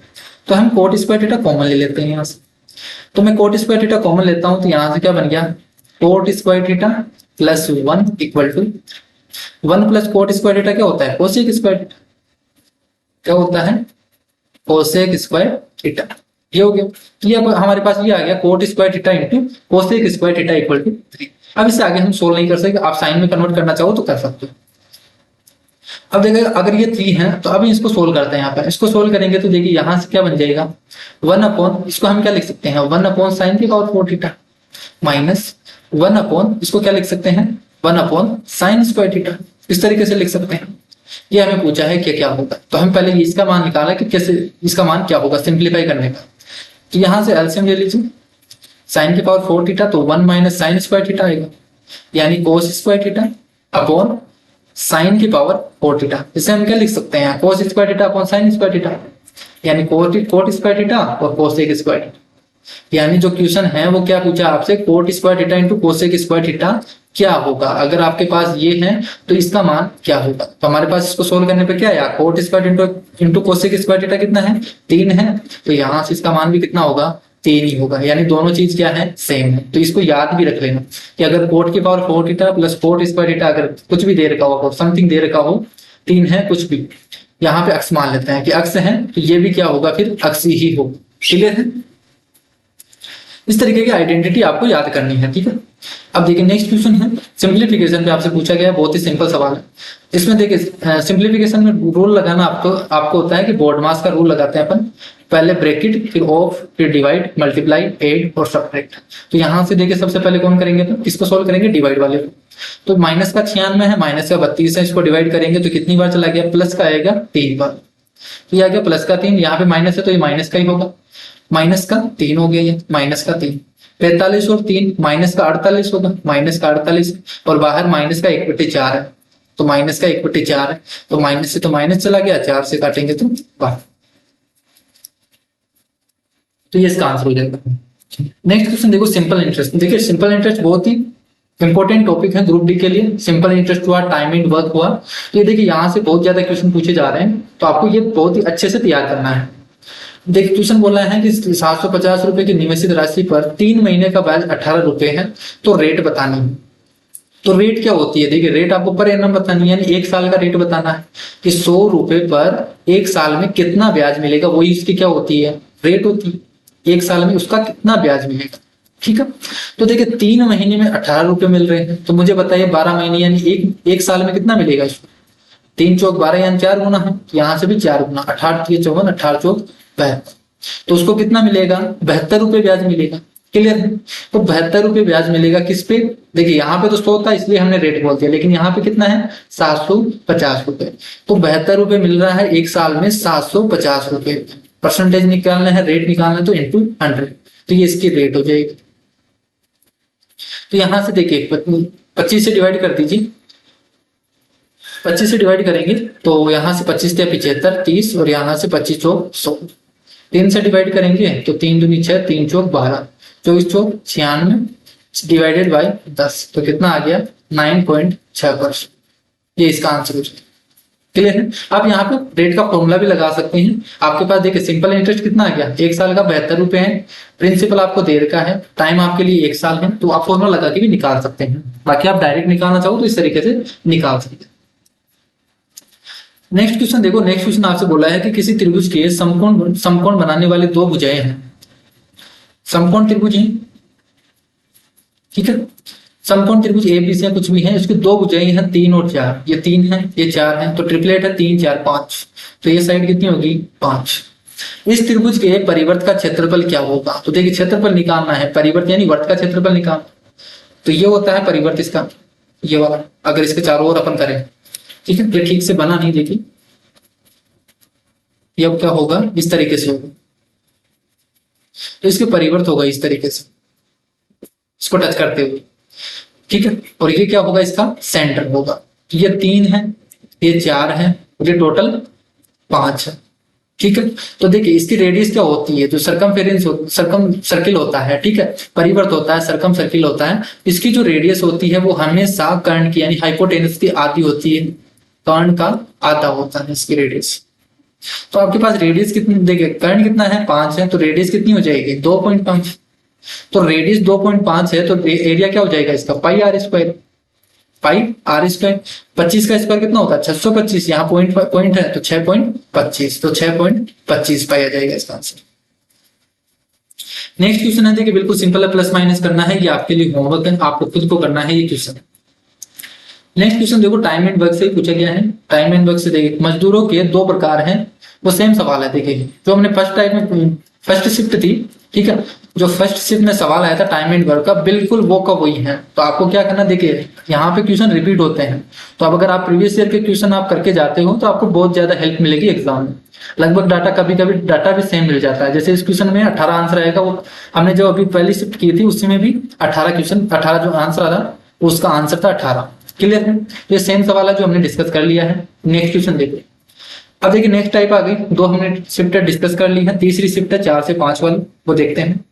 तो हम कोट स्क्वायर थीटा कॉमन ले लेते हैं यहाँ से। तो मैं कोट स्क्वायर थीटा कॉमन लेता हूं, तो यहाँ से क्या बन गया, cot square theta plus 1 equal to 1 plus cot square theta क्या होता है, कोसेक स्क्वायर थीटा, क्या होता है, कोसेक स्क्वायर थीटा। ये हो गया, तो ये हमारे पास ये आ गया cot square theta into cosec square theta equal to 3। अब इससे आगे हम सोल्व नहीं कर सकते, आप साइन में कन्वर्ट करना चाहो तो कर सकते हो। अब देखिए अगर ये 3 है तो अभी इसको सोल्व करते हैं। यहाँ पर इसको सोल्व करेंगे तो देखिए यहाँ से क्या बन जाएगा, 1 अपॉन, इसको हम क्या लिख सकते हैं, 1 अपॉन साइन की पावर 4 थीटा माइनस 1 अपॉन, इसको क्या लिख सकते हैं, 1 अपॉन साइन स्क्वायर थीटा, इस तरीके से लिख सकते हैं। ये हमें पूछा है कि क्या होगा, तो हम पहले इसका मान निकाला कि कैसे इसका मान क्या होगा सिंप्लीफाई करने का। तो यहां से एलसीएम ले लीजिए, साइन की पावर 4 थीटा तो 1 माइनस साइन स्क्वायर थीटा आएगा, यानी cos square theta upon sine की पावर 4 थीटा। इसे हम क्या लिख सकते हैं, cos square theta upon sine square theta, यानी कोट स्क्वायर थीटा और कोसेक स्क्वायर थीटा। यानी जो क्वेश्चन है वो क्या पूछा आपसे, coat square theta into cosec square theta क्या होगा। अगर आपके पास ये है तो इसका मान क्या होगा। तो हमारे पास इसको सोल्व करने पे क्या है, coat square into cosec square theta कितना है, 3 है, तो यहाँ से इसका मान भी कितना होगा, 3 ही होगा। यानी दोनों चीज क्या है, सेम है। तो इसको याद भी रख लेना कि अगर कोट की power 4 theta plus cot square theta अगर कुछ भी दे रखा हो, समथिंग दे रखा हो, 3 है कुछ भी, यहाँ पे अक्स मान लेते हैं कि अक्स है, तो ये भी क्या होगा, फिर अक्स ही होगा। क्लियर है, इस तरीके की आइडेंटिटी आपको याद करनी है। ठीक है, अब देखिए नेक्स्ट क्वेश्चन है सिंप्लीफिकेशन पे आपसे पूछा गया, बहुत ही सिंपल सवाल है। इसमें देखिए सिंप्लीफिकेशन में रूल लगाना आपको होता है कि बोर्ड मास का रूल लगाते हैं अपन, पहले ब्रैकेट फिर ऑफ फिर डिवाइड मल्टीप्लाई एड और सब्ट्रैक्ट। तो यहां से देखिए सबसे पहले कौन करेंगे, तो इसको सोल्व करेंगे डिवाइड वाले को। तो माइनस का 96 है, माइनस का 32 है, इसको डिवाइड करेंगे तो कितनी बार चला गया, प्लस का आएगा 3 बार। तो ये आ गया प्लस का 3, यहाँ पे माइनस है तो ये माइनस का ही होगा, माइनस का 3 हो गया, ये माइनस का 3, 45 और 3 माइनस का 48 होगा, माइनस का 48 और बाहर माइनस का 1/4 है, तो माइनस का 1/4 है, तो माइनस से तो माइनस चला गया, 4 से काटेंगे तो बाहर, तो ये इसका आंसर हो जाएगा। नेक्स्ट क्वेश्चन देखो सिंपल इंटरेस्ट। देखिए सिंपल इंटरेस्ट बहुत ही इंपॉर्टेंट टॉपिक है ग्रुप डी के लिए। सिंपल इंटरेस्ट हुआ, टाइम एंड वर्क हुआ, तो ये देखिए यहाँ से बहुत ज्यादा क्वेश्चन पूछे जा रहे हैं, तो आपको ये बहुत ही अच्छे से तैयार करना है। देखिए क्वेश्चन बोला है कि 750 रुपए की निवेशित राशि पर 3 महीने का ब्याज 18 रुपए है, तो रेट बतानी है। तो रेट क्या होती है, देखिए रेट आपको पर एनम बतानी है, यानी 1 साल का रेट बताना है कि 100 रुपए पर 1 साल में कितना ब्याज मिलेगा, वही इसकी क्या होती है, रेट होती है। 1 साल में उसका कितना ब्याज मिलेगा। ठीक है, तो देखिए 3 महीने में 18 रुपए मिल रहे हैं, तो मुझे बताइए 12 महीने यानी एक साल में कितना मिलेगा इसको। 3 चौक 12 यानी 4 गुना है, यहाँ से भी 4 गुना, 18 54 18 चौक 72, तो उसको कितना मिलेगा, 72 रुपए ब्याज मिलेगा। क्लियर है, तो 72 रुपए ब्याज मिलेगा किस पे, देखिए यहाँ पे तो 100 था इसलिए हमने रेट बोल दिया, लेकिन यहाँ पे कितना है 750 रुपए, तो 72 रुपए मिल रहा है 1 साल में 750 रुपए। परसेंटेज निकालना है, रेट निकालना है, तो इंटू 100, तो ये इसकी रेट हो जाएगी। तो यहां से देखिए 25 से डिवाइड कर दीजिए, 25 से डिवाइड करेंगे तो यहां से 25 से 75 30 और यहां से 25 चौक 100, 3 से डिवाइड करेंगे तो 3 दूनी 6 3 चौक 12 24 चौक 96 डिवाइडेड बाय 10, तो कितना आ गया 9.6%। ये इसका आंसर हो जाएगा। क्लियर है, आप यहाँ पे रेट का फॉर्मूला भी लगा सकते हैं। आपके पास देखिए सिंपल इंटरेस्ट कितना आ गया, 1 साल का 72 रुपए है, प्रिंसिपल आपको दे रखा है, टाइम आपके लिए 1 साल है, तो आप फॉर्मूला लगा के भी निकाल सकते हैं। बाकी आप डायरेक्ट निकालना चाहो तो इस तरीके से निकाल सकते हैं। नेक्स्ट क्वेश्चन देखो, नेक्स्ट क्वेश्चन आपसे बोला है कि किसी त्रिभुज के समकोण बनाने वाले 2 भुजाएं हैं, समकोण त्रिभुज है, ठीक है, समकोण त्रिभुज ए बी सी कुछ भी है, इसकी 2 भुजाएं हैं 3 और 4, ये 3 है ये 4 है, तो ट्रिपलेट है 3 4 5, तो ये साइड कितनी होगी 5। इस त्रिभुज के परिवर्त का क्षेत्रफल क्या होगा, तो देखिए क्षेत्रफल निकालना है, परिवर्त यानी वर्त का क्षेत्रफल निकालना, तो ये होता है परिवर्त इसका, ये वाला अगर इसके चारों ओर अपन करें, ठीक है, ये ठीक से बना नहीं, देखिए ये अब क्या होगा इस तरीके से होगा, तो इसके परिवर्त होगा इस तरीके से इसको टच करते हुए, ठीक है, और ये क्या होगा इसका सेंटर होगा। तो ये 3 है ये 4 है, ये टोटल 5 है, ठीक है। तो देखिए इसकी रेडियस क्या होती है, जो सरकम सर्किल होता है, ठीक है, परिवर्त होता है, सरकम सर्किल होता है, इसकी जो रेडियस होती है वो हमेशा कर्ण की यानी हाइपोटेनस की आधी होती है, कर्ण का आधा होता है इसकी रेडियस। तो आपके पास रेडियस कितनी, देखिए कर्ण कितना है 5 है, तो रेडियस कितनी हो जाएगी 2.5। तो रेडियस 2.5 है तो एरिया क्या हो जाएगा इसका pi R square, pi R square. 25 का स्क्वायर कितना होता है 625, यहाँ पॉइंट है तो 6.25, तो 6.25 पाई आ जाएगा इसका आंसर। नेक्स्ट क्वेश्चन है, देखिए बिल्कुल सिंपल है, प्लस माइनस करना है, ये आपके लिए होमवर्क है, आपको खुद को करना है ये क्वेश्चन। नेक्स्ट क्वेश्चन देखो टाइम एंड वर्क से पूछा गया है। टाइम एंड वर्क से देखिए मजदूरों के 2 प्रकार हैं, वो सेम सवाल है। देखिए जो हमने फर्स्ट टाइम में फर्स्ट शिफ्ट थी, ठीक है, जो फर्स्ट शिफ्ट में सवाल आया था टाइम एंड वर्क का, बिल्कुल वो का वही है। तो आपको क्या करना, देखिए यहाँ पे क्वेश्चन रिपीट होते हैं, तो अब अगर आप प्रीवियस ईयर के क्वेश्चन आप करके जाते हो तो आपको बहुत ज्यादा हेल्प मिलेगी एग्जाम में। लगभग डाटा कभी कभी डाटा भी सेम मिल जाता है, जैसे इस क्वेश्चन में 18 आंसर आएगा, वो हमने जो अभी पहली शिफ्ट की थी उसमें भी 18 क्वेश्चन, 18 जो आंसर था उसका आंसर था 18। क्लियर है, तो ये सेम सवाल है जो हमने डिस्कस कर लिया है। नेक्स्ट क्वेश्चन देखिए, अब देखिए नेक्स्ट टाइप आ गई, 2 हमने शिफ्ट डिस्कस कर ली है, तीसरी शिफ्ट है 4 से 5 वाली, वो देखते हैं।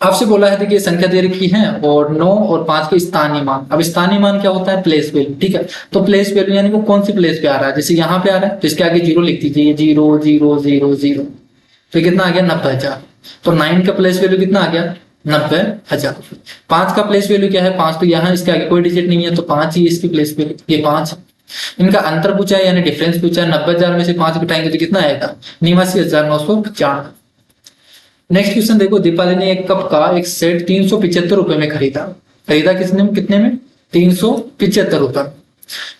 आपसे बोला है देखिए संख्या दे रखी है और 9 और 5 के स्थानीय मान। अब स्थानीय मान क्या होता है, प्लेस वैल्यू, ठीक है। तो प्लेस वैल्यू यानी वो कौन सी प्लेस पे आ रहा है, जैसे यहाँ पे आ रहा है तो इसके आगे 0 लिख दीजिए, 0 0 0 0, तो कितना आ गया 90,000। तो 9 का प्लेस वैल्यू कितना आ गया 90,000। 5 का प्लेस वैल्यू क्या है 5, तो यहाँ इसके आगे कोई डिजिट नहीं है तो 5 ही इसकी प्लेस वैल्यू, ये 5। इनका अंतर पूछा है यानी डिफरेंस पूछा है, 90,000 में से 5 घटाएंगे तो कितना आएगा 89,995। नेक्स्ट क्वेश्चन देखो, दीपाली ने एक कप का एक सेट 375 रुपए में खरीदा। खरीदा किसने, कितने में 375 रुपए।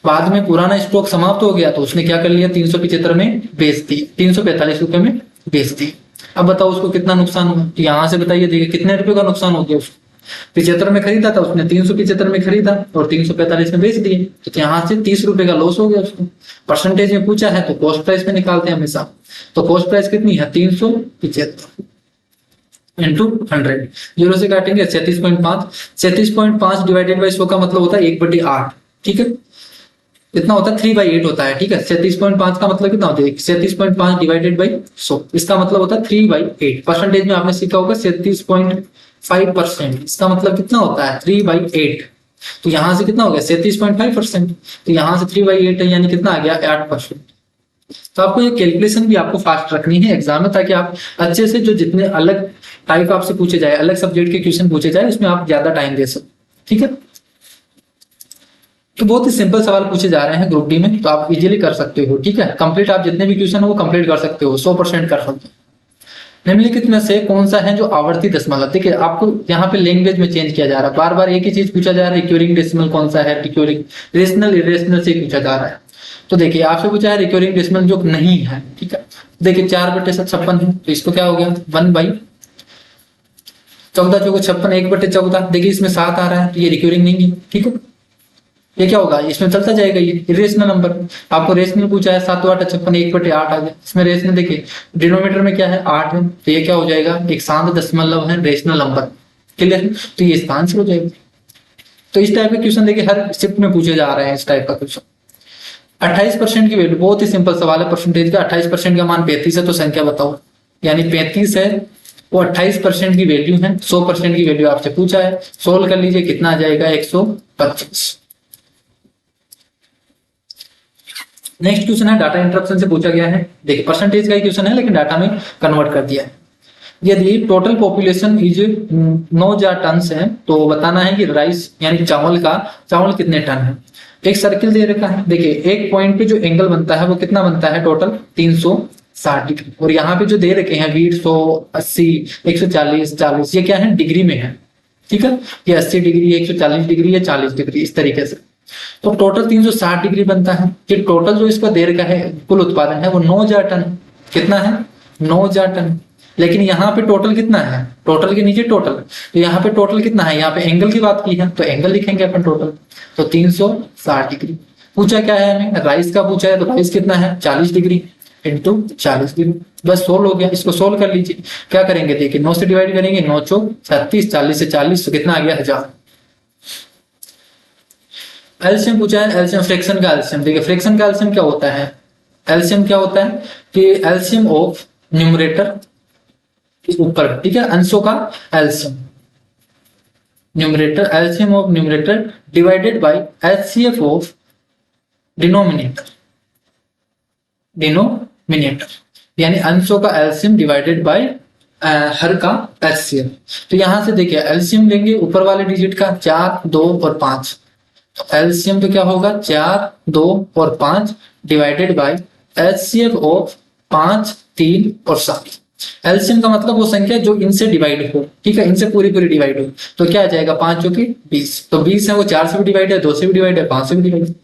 बाद में पुराना स्टॉक समाप्त हो गया तो उसने क्या कर लिया 375 में बेच दी, 345 रुपए में बेच दी। अब बताओ उसको कितना नुकसान हुआ, तो यहां से बताइए, देखिए कितने रुपए का नुकसान हो गया उसको। 75 में खरीदा था उसने, 375 में खरीदा और 345 में बेच दिए, तो यहाँ से 30 रुपए का लॉस हो गया उसको। परसेंटेज में पूछा है तो कॉस्ट प्राइस में निकालते हैं हमेशा, तो कॉस्ट प्राइस कितनी है 375 इंटू 100, 0 से काटेंगे 37.5, 37.5 डिवाइडेड बाई 100 का मतलब होता है 1/8, ठीक है, कितना होता है 3/8 होता है, ठीक है। 37.5 का मतलब कितना होता है 37.5 डिवाइडेड बाई 100, इसका मतलब होता है 3/8। परसेंटेज में आपने सीखा होगा 37.5%, इसका मतलब कितना होता है 3/8। तो यहां से कितना हो गया 37.5%, तो यहां से 3/8 है यानी कितना आ गया 8%। तो आपको ये कैलकुलेशन भी आपको फास्ट रखनी है एग्जाम में, ताकि आप अच्छे से जो जितने अलग टाइप आपसे पूछे जाए, अलग सब्जेक्ट के क्वेश्चन पूछे जाए, उसमें आप ज्यादा टाइम दे सको, ठीक है। तो बहुत ही सिंपल सवाल पूछे जा रहे हैं ग्रुप डी में, तो आप इजीली कर सकते हो, ठीक है। कंप्लीट आप जितने भी क्वेश्चन हो वो कंप्लीट कर सकते हो, 100% कर सकते हो। निम्नलिखित में से कौन सा है जो आवर्ती दशमलव, देखिए आपको यहाँ पे लैंग्वेज में चेंज किया जा रहा है, बार बार एक ही चीज पूछा जा रहा है, रिक्योरिंग डेसिमल कौन सा है, रिक्योरिंग रेशनल इरेशनल से पूछा जा रहा है। तो देखिए आपसे पूछा है रिक्योरिंग डेसिमल जो नहीं है, ठीक है। देखिए 4/56 है तो इसको क्या हो गया 1/14, 14×56 1/14। देखिए इसमें 7 आ रहा है तो ये रिक्योरिंग नहीं है, ठीक है। ये क्या होगा इसमें चलता जाएगा, ये इरेशनल नंबर। आपको रेशनल पूछा है 7 8 56 1/8 आ गया। इसमें रेशनल देखिए डिनोमिनेटर में क्या है 8 है, तो ये क्या हो जाएगा एक शांत दशमलव है रेशनल नंबर, क्लियर। तो ये इसका आंसर हो जाएगा। तो इस टाइप के क्वेश्चन देखिए हर शिफ्ट में पूछे जा रहे हैं इस टाइप का क्वेश्चन। 28% की वैल्यू, बहुत ही सिंपल सवाल है परसेंटेज का। 28% का मान 35 है तो संख्या बताओ, यानी 35 है वो 28% की वैल्यू है, 100% की वैल्यू आपसे पूछा है, सोल्व कर लीजिए कितना आ जाएगा 125। नेक्स्ट क्वेश्चन है डाटा इंटरप्शन से पूछा गया है। देखिए परसेंटेज का ही क्वेश्चन है लेकिन डाटा में कन्वर्ट कर दिया है। यदि टोटल पॉपुलेशन इज 9,000 टन है तो बताना है कि राइस यानी चावल कितने टन है। एक सर्किल दे रखा है, देखिए एक पॉइंट पे जो एंगल बनता है वो कितना बनता है टोटल 360 डिग्री, और यहाँ पे जो दे रखे हैं 20, 180, 140, 40, ये क्या है डिग्री में है, ठीक है। ये 80 डिग्री, 140 डिग्री, या 40 डिग्री, इस तरीके से। तो टोटल 360 डिग्री बनता है। कि टोटल जो इसका दे रखा है कुल उत्पादन है वो 9,000 टन, कितना है 9,000 टन। लेकिन यहाँ पे टोटल कितना है, टोटल के नीचे टोटल, तो यहाँ पे टोटल कितना है, यहाँ पे एंगल की बात की है तो एंगल लिखेंगे अपन टोटल, तो 360 डिग्री। पूछा क्या है हमें, राइस का पूछा है, तो राइस कितना है 40 डिग्री इंटू 40 डिग्री, बस सोल्व हो गया। इसको सोल्व कर लीजिए, क्या करेंगे देखिए 9 से डिवाइड करेंगे, 9 चौक 36, 40 से 40 तो कितना आ गया 1000। एलसीएम पूछा है, एलसीएम फ्रैक्शन का एलसीएम, देखिए फ्रैक्शन का एलसीएम क्या होता है एलसीएम क्या होता है कि एलसीएम ऑफ न्यूमरेटर ऊपर, ठीक है, अंशों का LCM, numerator, LCM of numerator divided by HCF of denominator, denominator यानी अंशों का एलसीएम डिवाइडेड बाय हर का एचसीएफ। तो यहां से देखिए एलसीएम लेंगे ऊपर वाले डिजिट का 4, 2 और 5, तो एलसीएम तो क्या होगा 4, 2 और 5 डिवाइडेड बाय एचसीएफ ऑफ 5, 3 और 7। एलसीएम का मतलब वो संख्या जो इनसे डिवाइड हो, ठीक है, इनसे पूरी पूरी डिवाइड हो। तो क्या आ जाएगा 5 जो कि 20, तो 20 है वो 4 से भी डिवाइड है, 2 से भी डिवाइड है, 5 से भी डिवाइड है,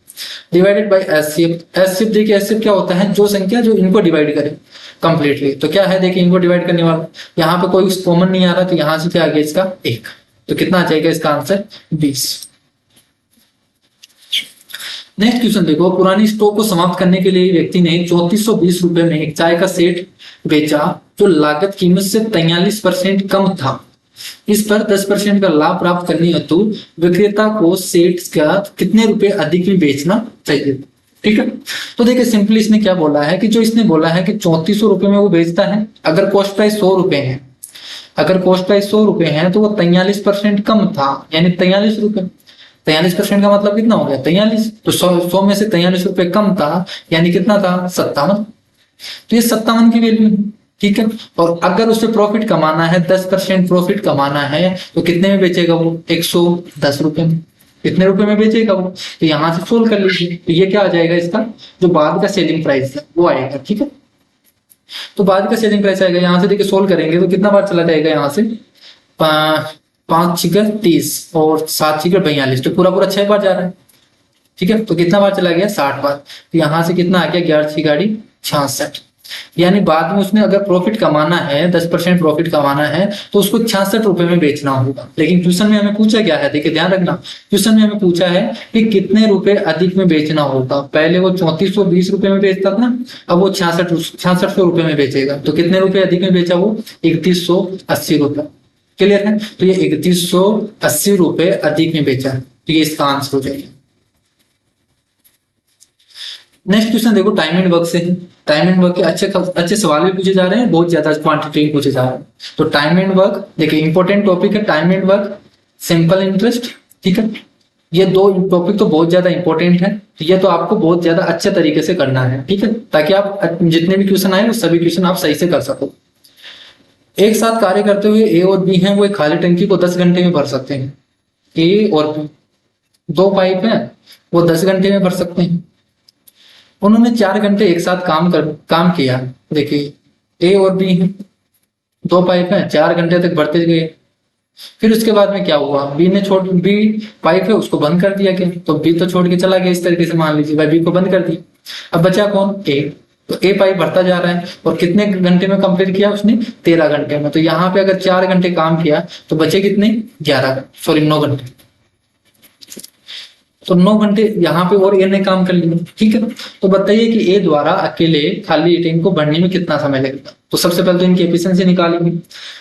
डिवाइडेड बाय एचसीएफ। एचसीएफ देखिए एचसीएफ क्या होता है, जो संख्या जो इनको डिवाइड करे कंप्लीटली। तो क्या है देखिए इनको डिवाइड करने वाला, यहाँ पे कोई कॉमन नहीं आ रहा, तो यहाँ से क्या आ गया इसका 1, तो कितना आ जाएगा इसका आंसर 20। नेक्स्ट क्वेश्चन देखो, पुरानी स्टॉक को समाप्त करने के लिए व्यक्ति ने 3420 रुपए में एक चाय का सेट बेचा जो लागत कीमत से 43% कम था। इस पर 10% का लाभ प्राप्त करने हेतु विक्रेता को सेट का कितने रुपए अधिक में बेचना चाहिए, ठीक है। तो देखिए सिंपली इसने क्या बोला है कि जो इसने बोला है कि 3400 रुपए में वो बेचता है, अगर कॉस्ट प्राइस 100 रुपए है, अगर कॉस्ट प्राइस 100 रुपए है तो वो 43% कम था यानी 43 रुपए। 43% का मतलब कितना हो गया 43, तो 100 में से 43 रुपए कम था यानी कितना था 57, तो ये 57 की वैल्यू है, ठीक है। और अगर उसे प्रॉफिट कमाना है 10% प्रॉफिट कमाना है तो कितने में बेचेगा वो 110 रुपए में, कितने रुपए में बेचेगा वो, तो यहां से सोल्व कर लीजिए। तो ये क्या आ जाएगा इसका जो बाद का सेलिंग प्राइस है वो आएगा, ठीक है। तो बाद का सेलिंग प्राइस आएगा, यहां से देखिए सोल्व करेंगे तो कितना बार चला जाएगा, यहाँ से 5 छिकर 30 और 7 छिकर 42, तो पूरा पूरा 6 बार जा रहा है, ठीक है। तो कितना बार चला गया 60 बार, तो यहां से कितना आ गया 11 6 गाड़ी 66, यानी बाद में उसने अगर प्रॉफिट कमाना है 10% प्रॉफिट कमाना है तो उसको 66 रुपए में बेचना होगा। लेकिन क्वेश्चन में हमें पूछा क्या है, देखिए ध्यान रखना, क्वेश्चन में हमें पूछा है कि कितने रुपए अधिक में बेचना होगा। पहले वो 3420 रुपए में बेचता था, अब वो 6600 रुपए में बेचेगा, तो कितने रुपए अधिक में बेचा वो 3180 रुपए, क्लियर है। तो ये 3180 रुपए अधिक में बेचा है, तो ये इसका आंसर हो जाएगा। नेक्स्ट क्वेश्चन देखो टाइम एंड वर्क से है। टाइम एंड वर्क के अच्छे सवाल भी पूछे जा रहे हैं, बहुत ज्यादा क्वांटिटी पूछे जा रहे हैं। तो टाइम एंड वर्क देखिए इंपॉर्टेंट टॉपिक है, time and work, simple interest, ठीक है। ये दो टॉपिक तो बहुत ज्यादा इंपॉर्टेंट है, तो ये तो आपको बहुत ज्यादा अच्छे तरीके से करना है, ठीक है, ताकि आप जितने भी क्वेश्चन आए वो सभी क्वेश्चन आप सही से कर सको। एक साथ कार्य करते हुए ए और बी हैं, वो एक खाली टंकी को 10 घंटे में भर सकते हैं। ए और बी दो पाइप हैं, वो 10 घंटे में भर सकते हैं। उन्होंने 4 घंटे एक साथ काम किया। देखिए ए और बी हैं, दो पाइप हैं, 4 घंटे तक भरते गए। फिर उसके बाद में क्या हुआ, बी पाइप है उसको बंद कर दिया गया, तो बी तो छोड़ के चला गया, इस तरीके से मान लीजिए भाई बी को बंद कर दिया। अब बचा कौन, ए। तो ए पाइप भरता जा रहा है और कितने घंटे में कंप्लीट किया उसने 13 घंटे में। तो यहाँ पे अगर 4 घंटे काम किया तो बचे कितने 9 घंटे, तो 9 घंटे यहाँ पे और ए ने काम कर लिया, ठीक है। तो बताइए कि ए द्वारा अकेले खाली टैंक को भरने में कितना समय लगेगा। तो सबसे पहले तो इनकी एफिशिएंसी निकालेंगे।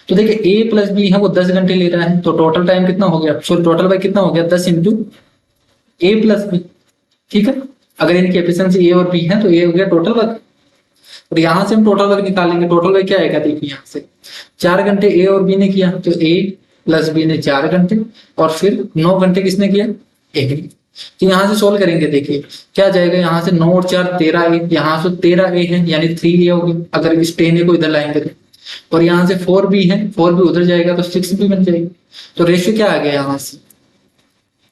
तो देखिए ए प्लस बी है वो 10 घंटे ले रहा है, तो टोटल टाइम कितना हो गया, सॉरी टोटल बाय कितना हो गया 10 इंटू ए प्लस बी, ठीक है। अगर इनकी एफिशिएंसी ए और बी है तो ए हो गया टोटल वर्क, और यहाँ से हम टोटल वर्क निकालेंगे। टोटल वर्क क्या आएगा, देखिए यहाँ से 4 घंटे ए और बी ने किया, तो ए प्लस बी ने 4 घंटे, और फिर 9 घंटे किसने किया, ए ने। तो यहाँ से सोल्व करेंगे, देखिए क्या जाएगा, यहाँ से 9 और 4 13 ए, यहाँ से 13 ए है यानी 3 ए होगी अगर इस 10 ए को इधर लाएंगे तो, और यहाँ से 4 बी है, 4 बी उधर जाएगा तो 6 बी बन जाएगी। तो रेशियो क्या आ गया, यहाँ से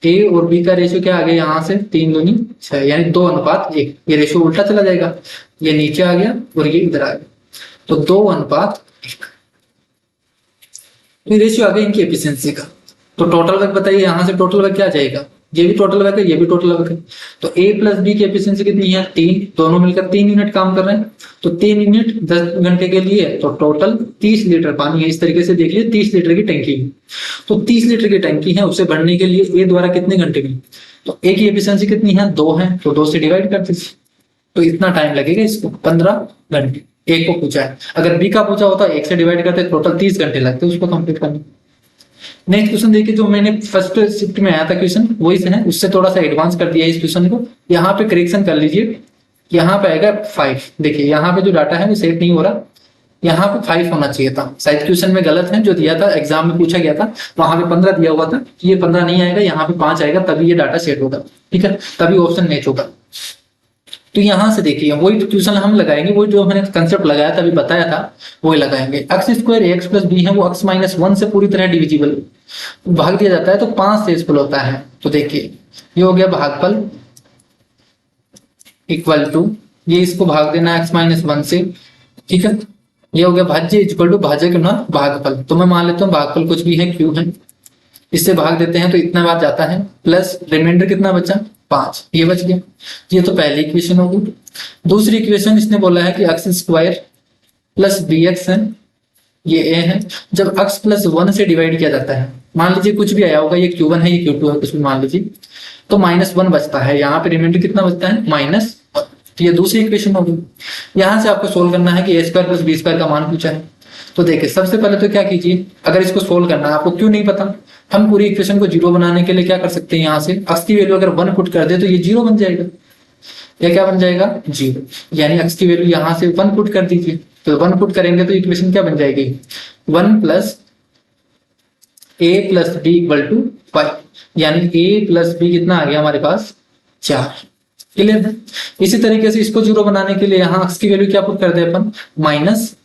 ए और बी का रेशियो क्या आ गया, यहाँ से 3 दूनी 6 यानी 2:1। ये रेशियो उल्टा चला जाएगा, ये नीचे आ गया और ये इधर आ गया, तो 2:1। तो रेशियो आ गया इनकी एफिशिएंसी का। तो टोटल वर्क बताइए, यहाँ से टोटल वर्क क्या आ जाएगा, ये भी टोटल वर्क है, ये भी टोटल वर्क है। तो ए प्लस बी की एफिशिएंसी कितनी है 3, दोनों मिलकर 3 यूनिट काम कर रहे हैं, तो 3 यूनिट 10 घंटे के लिए, तो टोटल 30 लीटर पानी है। इस तरीके से देख लीजिए 30 लीटर की टंकी है, तो 30 लीटर की टंकी है, उसे भरने के लिए ए द्वारा कितने घंटे में, तो ए की एफिशिएंसी कितनी है 2 है, तो 2 से डिवाइड कर दीजिए, तो इतना टाइम लगेगा इसको 15 घंटे। ए को पूछा है, अगर बी का पूछा होता 1 से डिवाइड करते टोटल 30 घंटे लगते उसको कंप्लीट करने। नेक्स्ट क्वेश्चन देखिए, जो मैंने फर्स्ट शिफ्ट में आया था क्वेश्चन वही से है, उससे थोड़ा सा एडवांस कर दिया है इस क्वेश्चन को, यहाँ पे करेक्शन कर लीजिए। यहाँ पे आएगा 5। देखिए यहाँ पे जो डाटा है वो सेट नहीं हो रहा, यहाँ पे 5 होना चाहिए था। शायद क्वेश्चन में गलत है, जो दिया था एग्जाम में पूछा गया था वहां पे 15 दिया हुआ था, ये 15 नहीं आएगा, यहाँ पे 5 आएगा, तभी ये डाटा सेट होगा। ठीक है, तभी ऑप्शन मैच होगा। तो यहाँ से देखिए वही ट्यूशन हम लगाएंगे, वही जो मैंने कंसेप्ट लगाया था अभी बताया था वही लगाएंगे। X square X plus B है वो एक्स माइनस 1 से पूरी तरह डिविजिबल भाग दिया जाता है तो 5 से इसफल होता है। तो देखिए ये हो गया भागफल इक्वल टू, ये इसको भाग देना एक्स माइनस 1 से। ठीक है, ये हो गया भाज्य इक्वल टू भाज्य गुना भागफल। तो मैं मान लेता हूँ भागफल कुछ भी है, क्यू है, इससे भाग देते हैं तो इतना बार जाता है, प्लस रिमाइंडर कितना बचा 5, ये बच गया। ये तो पहली इक्वेशन होगी। दूसरी इक्वेशन इसने बोला है कि X square plus B X है, ये ए है। जब एक्स प्लस 1 से डिवाइड किया जाता है, मान लीजिए कुछ भी आया होगा, ये Q1 है ये Q2 है, कुछ भी मान लीजिए, तो -1 बचता है, यहाँ पे रिमाइंडर कितना बचता है -1। तो ये दूसरी इक्वेशन होगी। यहाँ से आपको सोल्व करना है कि ए स्क्वायर प्लस बी स्क्वायर का मान पूछा है। तो देखिए सबसे पहले तो क्या कीजिए, अगर इसको सोल्व करना है, आपको क्यों नहीं पता, हम पूरी इक्वेशन को 0 बनाने के लिए क्या कर सकते हैं, यहाँ से एक्स की वैल्यू अगर 1 पुट कर दे तो ये 0 बन जाएगा। या क्या बन जाएगा 0, यानी एक्स की वैल्यू यहाँ से 1 पुट कर दीजिए, तो 1 पुट करेंगे तो इक्वेशन क्या बन जाएगी 1 plus A plus B equal to 5, यानी ए प्लस बी कितना आ गया हमारे पास 4। क्लियर है। इसी तरीके से इसको 0 बनाने के लिए यहाँ एक्स की वैल्यू क्या पुट कर दे अपन -1,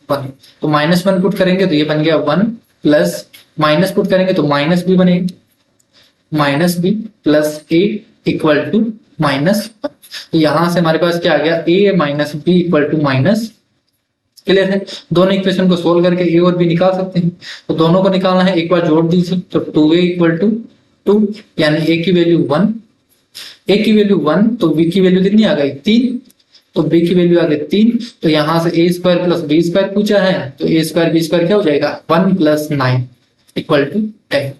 तो -1 पुट करेंगे तो ये बन गया 1 प्लस माइनस पुट करेंगे तो माइनस बी बनेगा, minus B plus A equal to -1। तो यहां से हमारे पास क्या आ गया a minus B equal to minus. Clear है। दोनों इक्वेशन को सोल्व करके a और b निकाल सकते हैं, तो दोनों को निकालना है, एक बार जोड़ दीजिए तो 2a इक्वल टू 2, यानी a की वैल्यू 1, a की वैल्यू 1 तो b की वैल्यू कितनी आ गई 3, तो b की वैल्यू आ गई 3। तो यहां से a square plus B square पूछा है, तो a स्क्वायर बी स्क्वायर क्या हो जाएगा 1 प्लस 9 इक्वल टू 10,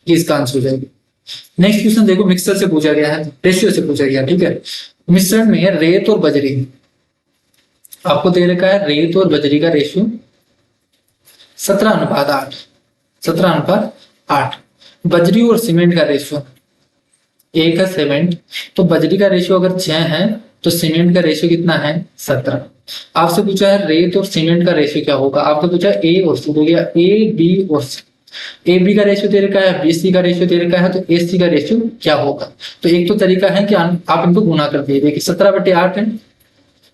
ये इसका आंसर हो जाएगा। नेक्स्ट क्वेश्चन देखो, मिक्सर से पूछा गया है, रेशियो से पूछा गया। ठीक है, मिश्रण में रेत और बजरी आपको दे रखा है, रेत और बजरी का रेशियो 17:8, 17:8। बजरी और सीमेंट का रेशियो, एक है सीमेंट, तो बजरी का रेशियो अगर 6 है तो सीमेंट का रेशियो कितना है 17। आपसे पूछा है रेत और सीमेंट का रेशियो क्या होगा, आपसे पूछा है ए और सी, हो गया ए बी और सी। ए बी का रेशियो दे रखा है, बी सी का रेशियो दे रखा है, तो ए सी का रेशियो क्या होगा। तो एक तो तरीका है कि आप इनको गुना कर दीजिए, देखिए 17/8 है,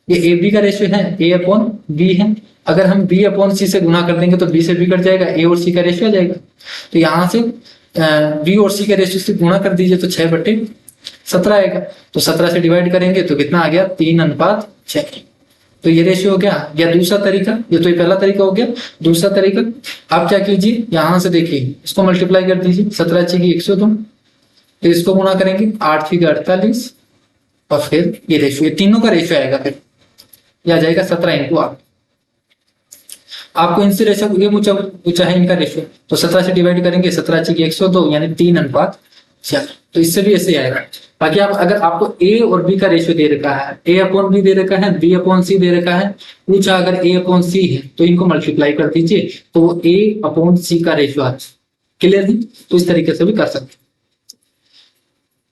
ये ए बी का रेशियो है, ए अपॉन बी है, अगर हम बी अपॉन सी से गुना कर देंगे तो बी से बी कट जाएगा, ए और सी का रेशियो आ जाएगा। तो यहाँ से बी और सी के रेशियो से गुणा कर दीजिए तो 6/17 आएगा, तो 17 से डिवाइड करेंगे तो कितना आ गया 3:6। तो ये रेशियो हो गया। या दूसरा तरीका, ये तो ये पहला तरीका हो गया। दूसरा तरीका आप क्या कीजिए, यहां से देखिए इसको मल्टीप्लाई कर दीजिए, 17 × 102, तो इसको गुणा करेंगे 8 × 48, और फिर ये रेशियो, ये तीनों का रेशियो आएगा, फिर यह आ जाएगा 17 × 8। आपको इनसे रेशियो ये पूछा है इनका रेशियो, तो 17 से डिवाइड करेंगे 17 × 102, यानी 3:4। तो इससे भी ऐसे आएगा। बाकी आप अगर आपको ए और बी का रेशियो दे रखा है, ए अपॉन बी दे रखा है, बी अपॉन सी दे रखा है, पूछा अगर ए अपॉन सी है तो इनको मल्टीप्लाई कर दीजिए तो वो ए अपॉन सी का रेशियो आ जाए। क्लियर है। तो इस तरीके से भी कर सकते हैं।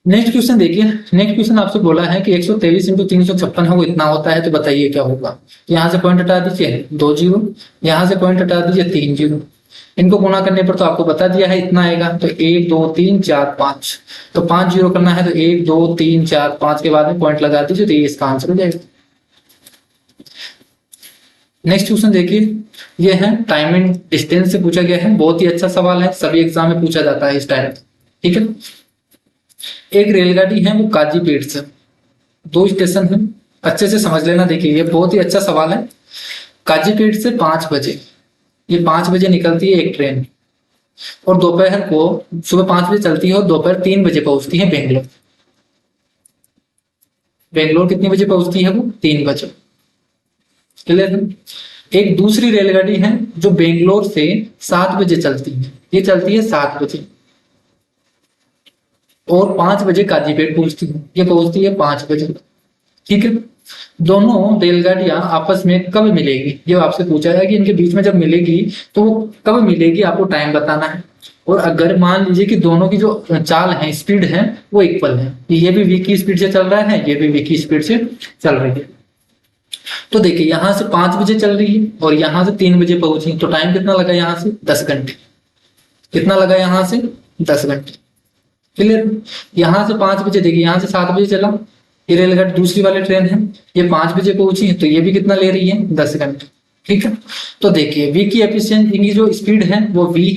नेक्स्ट क्वेश्चन देखिए, नेक्स्ट क्वेश्चन आपसे बोला है कि 123 × 356 है वो इतना होता है, तो बताइए क्या होगा। यहाँ से पॉइंट हटा दीजिए 2 0, यहाँ से पॉइंट हटा दीजिए 3 0, इनको गुणा करने पर तो आपको बता दिया है इतना आएगा, तो 1 2 3 4 5, तो 5 0 करना है तो 1 2 3 4 5 के बाद में पॉइंट लगा दीजिए, तो ये इसका आंसर हो जाएगा। नेक्स्ट क्वेश्चन देखिए, ये है टाइम एंड डिस्टेंस से पूछा गया है, बहुत ही अच्छा सवाल है, सभी एग्जाम में पूछा जाता है इस टाइप। ठीक है, एक रेलगाड़ी है वो काजीपेट से, 2 स्टेशन है, अच्छे से समझ लेना। देखिए ये बहुत ही अच्छा सवाल है। काजीपेट से 5 बजे, ये 5 बजे निकलती है एक ट्रेन, और दोपहर को सुबह 5 बजे चलती है और दोपहर 3 बजे पहुंचती है बेंगलोर। बेंगलोर कितने बजे पहुंचती है वो 3 बजे। क्लियर है। एक दूसरी रेलगाड़ी है जो बेंगलोर से 7 बजे चलती है, ये चलती है 7 बजे और 5 बजे काजीपेट पहुंचती है, ये पहुंचती है 5 बजे। ठीक है, दोनों रेलगाड़ियां आपस में कब मिलेगी, ये आपसे पूछा है कि इनके बीच में जब मिलेगी तो वो कब मिलेगी, आपको टाइम बताना है। और अगर मान लीजिए कि दोनों की जो चाल है, स्पीड है, वो इक्वल है, ये भी v की स्पीड से चल रहा है, ये भी v की स्पीड से चल रही है, तो देखिए यहां से 5 बजे चल रही है और यहां से 3 बजे पहुंची, तो टाइम कितना लगा यहां से 10 घंटे। कितना लगा यहां से 10 घंटे। क्लियर। यहां से 5 बजे, देखिए यहां से 7 बजे चला, ये रेलगाड़ी दूसरी वाली ट्रेन है, ये 5 बजे पहुंची है, तो ये भी कितना ले रही है 10 घंटे। ठीक है। तो देखिए v की एफिशिएंसी, इनकी जो स्पीड है वो v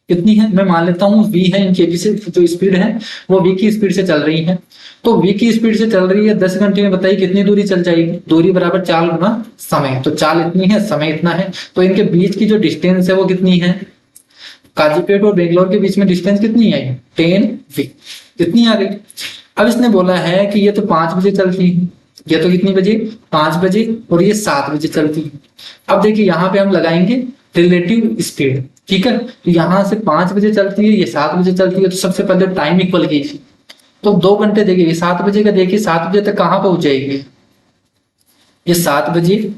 कितनी है, मैं मान लेता हूँ v है, इनकी एफिशिएंसी जो स्पीड है वो v की स्पीड से चल रही है। तो v की स्पीड से चल रही है 10 घंटे में, बताइए कितनी दूरी चल जाएगी। दूरी बराबर चाल गुना समय, तो चाल इतनी है, समय इतना है, तो इनके बीच की जो डिस्टेंस है वो कितनी है, काजीपेट और बेंगलोर के बीच में डिस्टेंस कितनी है 10v, कितनी आ गई। अब इसने बोला है कि ये तो 5 बजे चलती है, ये तो कितनी बजे 5 बजे, और ये 7 बजे चलती है। अब देखिए यहाँ पे हम लगाएंगे रिलेटिव स्पीड। ठीक है। तो यहाँ से 5 बजे चलती है, ये 7 बजे चलती है, तो सबसे पहले टाइम इक्वल कीजिए। तो 2 घंटे देखिए 7 बजे का, देखिए 7 बजे तक कहाँ पहुंच जाएगी, ये 7 बजे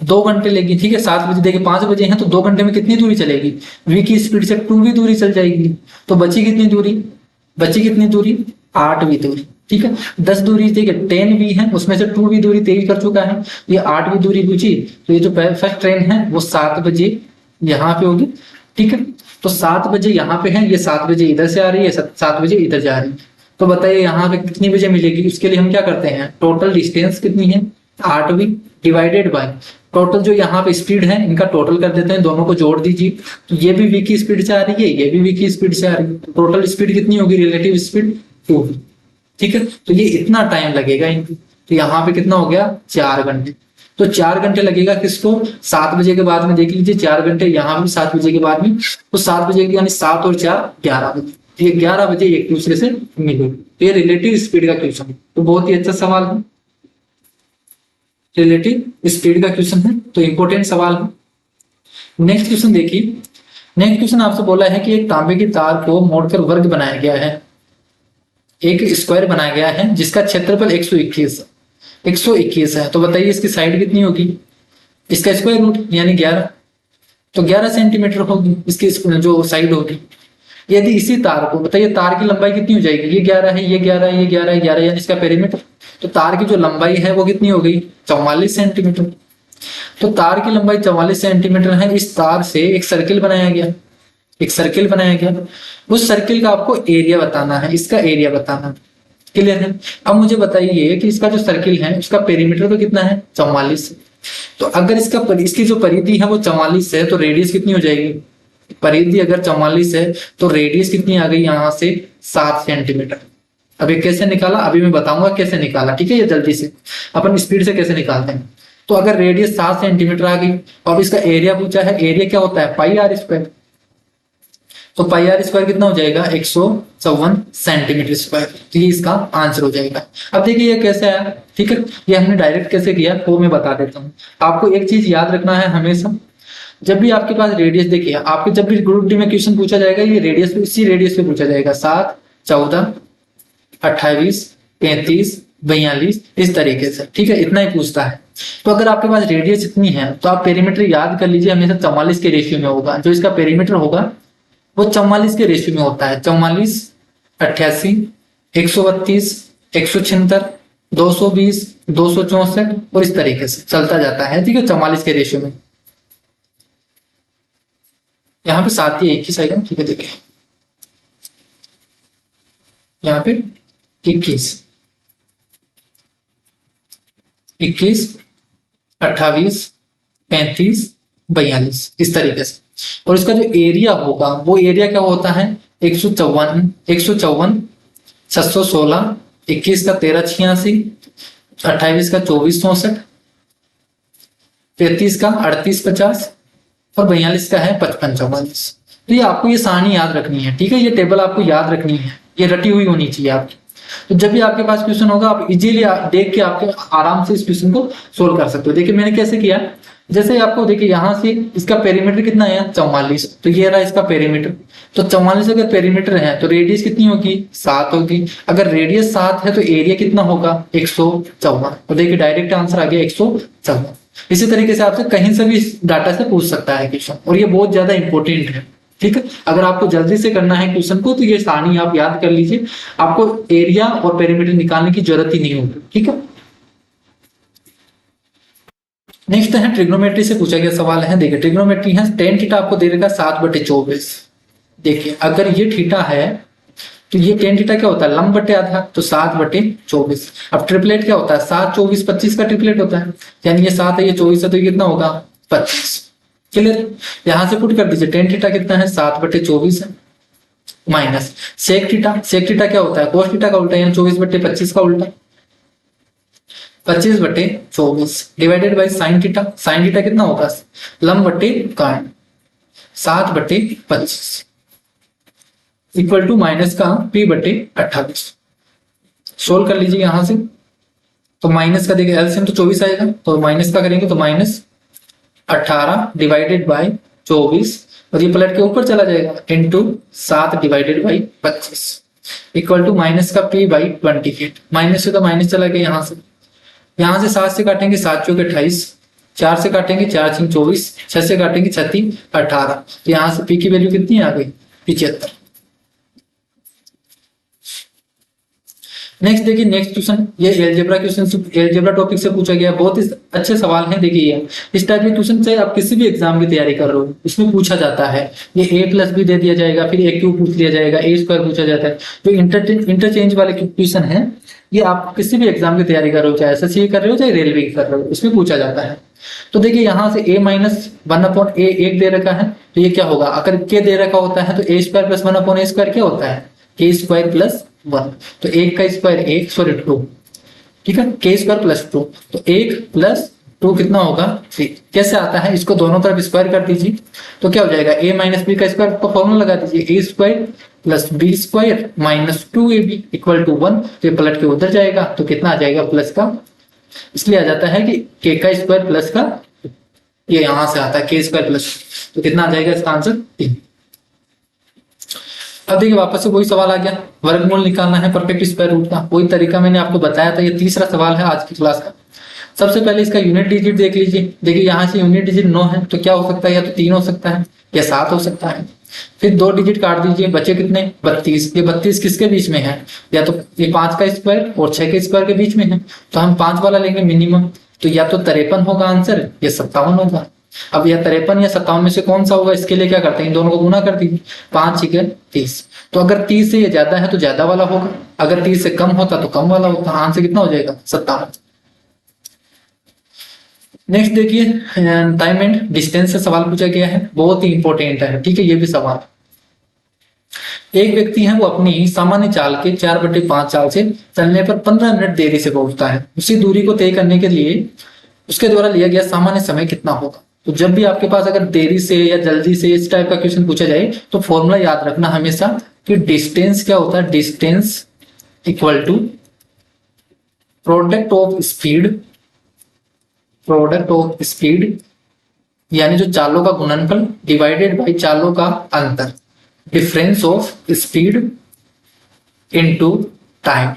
2 घंटे लेगी। ठीक है। 7 बजे देखिए 5 बजे हैं, तो 2 घंटे में कितनी दूरी चलेगी, v की स्पीड से 2v दूरी चल जाएगी। तो बची कितनी दूरी, बची कितनी दूरी 8v दूरी। ठीक है। 10 दूरी देखिए 10v है, उसमें से 2v दूरी 23 कर चुका है, ये 8v दूरी बची। तो ये जो फर्स्ट ट्रेन है वो 7 बजे यहाँ पे होगी। ठीक है। तो 7 बजे यहाँ पे है, ये 7 बजे इधर से आ रही है, 7 बजे इधर जा रही है। तो बताइए यहाँ पे कितनी बजे मिलेगी। उसके लिए हम क्या करते हैं, टोटल डिस्टेंस कितनी है 8v डिवाइडेड बाय टोटल जो यहाँ पे स्पीड है, इनका टोटल कर देते हैं, दोनों को जोड़ दीजिए। तो ये भी v की स्पीड से आ रही है, ये भी v की स्पीड से आ रही है, तो टोटल स्पीड कितनी होगी, रिलेटिव स्पीड 2v। ठीक है। तो ये इतना टाइम लगेगा इनको, तो यहाँ पे कितना हो गया 4 घंटे। तो 4 घंटे लगेगा किसको, 7 बजे के बाद में देख लीजिए 4 घंटे, यहाँ भी 7 बजे के बाद में, तो 7 बजे यानी 7 और 4 11 बजे, ये 11 बजे एक दूसरे से मिलेंगे। तो ये रिलेटिव स्पीड का क्वेश्चन है, तो बहुत ही अच्छा सवाल है, रिलेटिव स्पीड का क्वेश्चन है, तो इंपॉर्टेंट सवाल है। नेक्स्ट क्वेश्चन देखिए। नेक्स्ट क्वेश्चन आपसे बोला है कि एक तांबे की तार को मोड़कर वर्ग बनाया गया है, एक स्क्वायर बनाया गया है जिसका क्षेत्रफल 121 है। तो बताइए इसकी साइड कितनी होगी, इसका स्क्वायर रूट यानी 11, तो 11 सेंटीमीटर होगी इसकी जो साइड होगी। यदि इसी तार को, बताइए तार की लंबाई कितनी हो जाएगी, ये 11 है, ये 11 है, ये 11 है, 11 यानी इसका पेरीमीटर। तो तार की जो लंबाई है वो कितनी हो गई 44 सेंटीमीटर। तो तार की लंबाई 44 सेंटीमीटर है। इस तार से एक सर्किल बनाया गया, एक सर्किल बनाया गया, उस सर्किल का आपको एरिया बताना है, इसका एरिया बताना है। क्लियर है। अब मुझे बताइए कि इसका जो सर्किल है उसका पेरीमीटर तो कितना है 44। तो अगर इसकी जो परिधि है वो 44 है, तो रेडियस कितनी हो जाएगी, परिधि अगर 44 है तो रेडियस कितनी आ गई यहाँ से 7 सेंटीमीटर। अभी कैसे निकाला, अभी मैं बताऊंगा कैसे निकाला। ठीक है। ये जल्दी से अपन स्पीड से कैसे निकालते हैं। तो अगर रेडियस 7 सेंटीमीटर आ गई और इसका एरिया पूछा है, एरिया क्या होता है पाई आर स्क्वायर, तो पाई आर स्क्वायर कितना हो जाएगा 154 सेंटीमीटर स्क्वायर। तो ये इसका आंसर हो जाएगा। अब देखिए ये कैसे आया। ठीक है। ये हमने डायरेक्ट कैसे किया वो मैं बता देता हूँ। आपको एक चीज याद रखना है हमेशा, जब भी आपके पास रेडियस, देखिए आपके जब भी ग्रुप डी में क्वेश्चन पूछा जाएगा, ये रेडियस पे, इसी रेडियस पे पूछा जाएगा, 7, 14, 28, 33, 42, इस तरीके से। ठीक है। इतना ही पूछता है। तो अगर आपके पास रेडियस इतनी है तो आप पेरीमीटर याद कर लीजिए, हमेशा 44 के रेशियो में होगा। जो इसका पेरीमीटर होगा वो 44 के रेशियो में होता है, 44, 88, 132, 176, 220, 264 और इस तरीके से चलता जाता है। ठीक है। 44 के रेशियो में, यहाँ पे 7 ही एक ही साइड है। ठीक है। देखिए यहाँ पे 21, 28, 35, 42 इस तरीके से। और इसका जो एरिया होगा वो एरिया क्या होता है 154, 716, 21 का 1386, 28 का 2464, 33 का 3850 और 42 का है 5544। तो ये आपको ये सारणी याद रखनी है। ठीक है। ये टेबल आपको याद रखनी है, ये रटी हुई होनी चाहिए आपकी। तो जब भी आपके पास क्वेश्चन होगा आप इजीली देख के आपके आराम से इस क्वेश्चन को सोल्व कर सकते हो। देखिए मैंने कैसे किया, जैसे आपको देखिए यहाँ से इसका पेरीमीटर कितना है 44, तो ये रहा इसका पेरीमीटर। तो 44 अगर पेरीमीटर है तो रेडियस कितनी होगी 7 होगी। अगर रेडियस 7 है तो एरिया कितना होगा 154। तो देखिए डायरेक्ट आंसर आ गया 154। इसी तरीके से आपसे कहीं से भी डाटा से पूछ सकता है क्वेश्चन, और ये बहुत ज्यादा इंपॉर्टेंट है। ठीक है, अगर आपको जल्दी से करना है क्वेश्चन को तो ये सारणी आप याद कर लीजिए, आपको एरिया और पेरीमीटर निकालने की जरूरत ही नहीं होगी। ठीक है, नेक्स्ट है ट्रिग्नोमेट्री से पूछा गया सवाल है। देखिए ट्रिग्नोमेट्री है, टेन थीटा आपको दे रखा 7/24। देखिए अगर ये थीटा है तो ये टेन थीटा क्या होता है, लंब बटे आधा, तो 7/24। अब ट्रिपलेट क्या होता है, 7 24 25 का ट्रिपलेट होता है, यानी ये 7 है ये 24 है तो ये कितना होगा 25। क्लियर, यहां से पुट कर दीजिए, टेन थीटा कितना है 7/24 है, minus sec theta, sec theta क्या होता है कोस थीटा का उल्टा, यानी 24/25 का उल्टा, 25/24 divided by sine theta, sine theta कितना होगा लंब बटे काट 7/25 इक्वल टू माइनस का p/28। सोल्व कर लीजिए यहां से, तो माइनस का देखिए एलसीएम तो 24 आएगा, तो माइनस का करेंगे तो -18 डिवाइडेड बाई 24, और ये पलट के ऊपर चला जाएगा into 7 divided by 25 equal to minus का p/28। माइनस से तो माइनस चला गया यहाँ से 7 से काटेंगे 7 चौके 28, 4 से काटेंगे 4 6 24, 6 से काटेंगे 36 18, तो यहाँ से p की वैल्यू कितनी आ गई 75। नेक्स्ट देखिए, नेक्स्ट क्वेश्चन ये एलजेब्रा क्वेश्चन, एलजेब्रा टॉपिक से पूछा गया, बहुत ही अच्छे सवाल हैं। देखिए इस टाइप के क्वेश्चन से आप किसी भी एग्जाम की तैयारी कर रहे हो इसमें पूछा जाता है, ये a+ भी दे दिया जाएगा, फिर a³ पूछ लिया जाएगा, a² पूछा जाता है। जो इंटरचेंज वाले क्वेश्चन है ये आप किसी भी एग्जाम की तैयारी कर रहे हो, चाहे एसएससी कर रहे हो चाहे रेलवे की कर रहे हो, इसमें पूछा जाता है। तो देखिए यहाँ से a-1/a एक दे रखा है, तो ये क्या होगा, अगर k दे रखा होता है तो a² + 1/a² क्या होता है k² + 1, तो 1 का स्क्वायर 1 सॉरी 2, ठीक है, k² + 2, तो 1 + 2 कितना होगा 3। कैसे आता है, इसको दोनों तरफ स्क्वायर कर दीजिए, तो क्या हो जाएगा a - b का स्क्वायर का फॉर्मूला लगा दीजिए, a² + b² - 2ab = 1, तो ये पलट के उधर जाएगा तो कितना आ जाएगा प्लस का, इसलिए आ जाता है कि k का स्क्वायर प्लस का, ये यहां से आता है k² +, तो कितना आ जाएगा इसका आंसर 3। अब देखिए वापस से वही सवाल आ गया, वर्गमूल निकालना है परफेक्ट स्क्वायर रूट का, वही तरीका मैंने आपको बताया था, ये तीसरा सवाल है आज की क्लास का। सबसे पहले इसका यूनिट डिजिट देख लीजिए, देखिए यहाँ से यूनिट डिजिट 9 है, तो क्या हो सकता है, या तो 3 हो सकता है या 7 हो सकता है। फिर 2 डिजिट काट दीजिए, बचे कितने 32, ये 32 किसके बीच में है, या तो ये 5 का स्क्वायर और 6 के स्क्वायर के बीच में है, तो हम 5 वाला लेंगे मिनिमम, तो या तो 53 होगा आंसर या 57 होगा। अब यह 53 या 57 में से कौन सा होगा, इसके लिए क्या करते हैं, इन दोनों को गुना कर दीजिए, 5 × 30, तो अगर 30 से ये ज्यादा है तो ज्यादा वाला होगा, अगर 30 से कम होता तो कम वाला होता, आंसर कितना हो जाएगा 57। नेक्स्ट देखिए टाइम एंड डिस्टेंस से सवाल पूछा गया है, बहुत ही इंपॉर्टेंट है, ठीक है, ये भी सवाल। एक व्यक्ति है वो अपनी सामान्य चाल के 4/5 चाल से चलने पर 15 मिनट देरी से पहुंचता है, उसी दूरी को तय करने के लिए उसके द्वारा लिया गया सामान्य समय कितना होगा। तो जब भी आपके पास अगर देरी से या जल्दी से इस टाइप का क्वेश्चन पूछा जाए तो फॉर्मूला याद रखना हमेशा कि डिस्टेंस क्या होता है, distance equal to product of speed यानी जो चालों का गुणनफल डिवाइडेड बाय चालों का अंतर, difference of speed into time.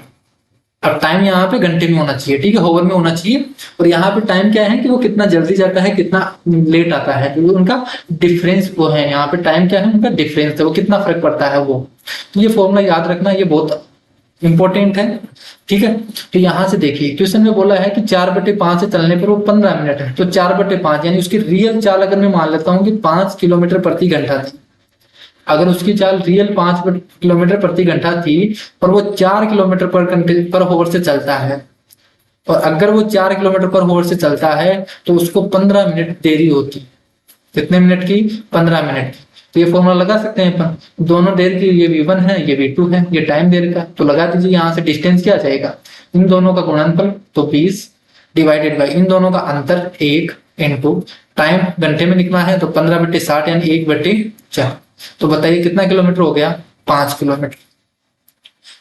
अब टाइम यहाँ पे घंटे में होना चाहिए, ठीक है, होवर में होना चाहिए, और यहाँ पे टाइम क्या है कि वो कितना जल्दी जाता है कितना लेट आता है, जो उनका डिफरेंस वो है, यहाँ पे टाइम क्या है उनका डिफरेंस है, वो कितना फर्क पड़ता है वो, तो ये फॉर्मूला याद रखना, ये बहुत इंपॉर्टेंट है, ठीक है। तो यहाँ से देखिए क्वेश्चन में बोला है कि 4/5 से चलने पर वो 15 मिनट है, तो 4/5 यानी उसकी रियल चाल अगर मैं मान लेता हूँ कि 5 किलोमीटर प्रति घंटा थी, अगर उसकी चाल रियल 5 किलोमीटर प्रति घंटा थी और वो 4 किलोमीटर पर होवर से चलता है, और अगर वो 4 किलोमीटर पर होवर से चलता है तो उसको 15 मिनट देरी होती, कितने मिनट की 15 मिनट की। तो ये फॉर्मूला लगा सकते हैं अपन, दोनों देर की, ये v1 है ये v2 है, ये टाइम देर का, तो लगा दीजिए। यहाँ से डिस्टेंस क्या आ जाएगा, इन दोनों का गुणनफल तो 20 डिवाइडेड बाई इन दोनों का अंतर 1 इंटू टाइम घंटे में लिखना है तो 15/60 यानी 1/4, तो बताइए कितना किलोमीटर हो गया 5 किलोमीटर।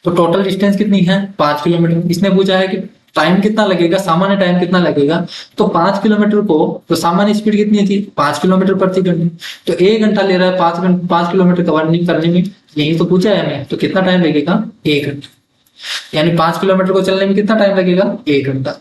तो टोटल डिस्टेंस कितनी है 5 किलोमीटर। इसने पूछा है कि टाइम कितना लगेगा, सामान्य टाइम कितना लगेगा, तो 5 किलोमीटर को, तो सामान्य स्पीड कितनी थी 5 किलोमीटर प्रति घंटे, तो 1 घंटा ले रहा है 5 किलोमीटर कवर करने में, यही तो पूछा है हमें, तो कितना टाइम लगेगा 1 घंटा, यानी 5 किलोमीटर को चलने में कितना टाइम लगेगा 1 घंटा।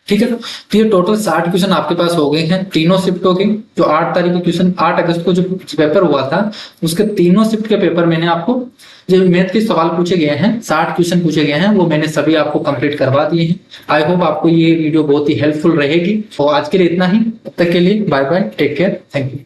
ठीक है। तो ये टोटल 60 क्वेश्चन आपके पास हो गए हैं, तीनों शिफ्ट हो गए। जो 8 तारीख को क्वेश्चन, 8 अगस्त को जो पेपर हुआ था, उसके तीनों शिफ्ट के पेपर मैंने आपको, जो मैथ के सवाल पूछे गए हैं, 60 क्वेश्चन पूछे गए हैं, वो मैंने सभी आपको कंप्लीट करवा दिए हैं। आई होप आपको ये वीडियो बहुत ही हेल्पफुल रहेगी। और आज के लिए इतना ही, तब तक के लिए bye bye, take care, thank you.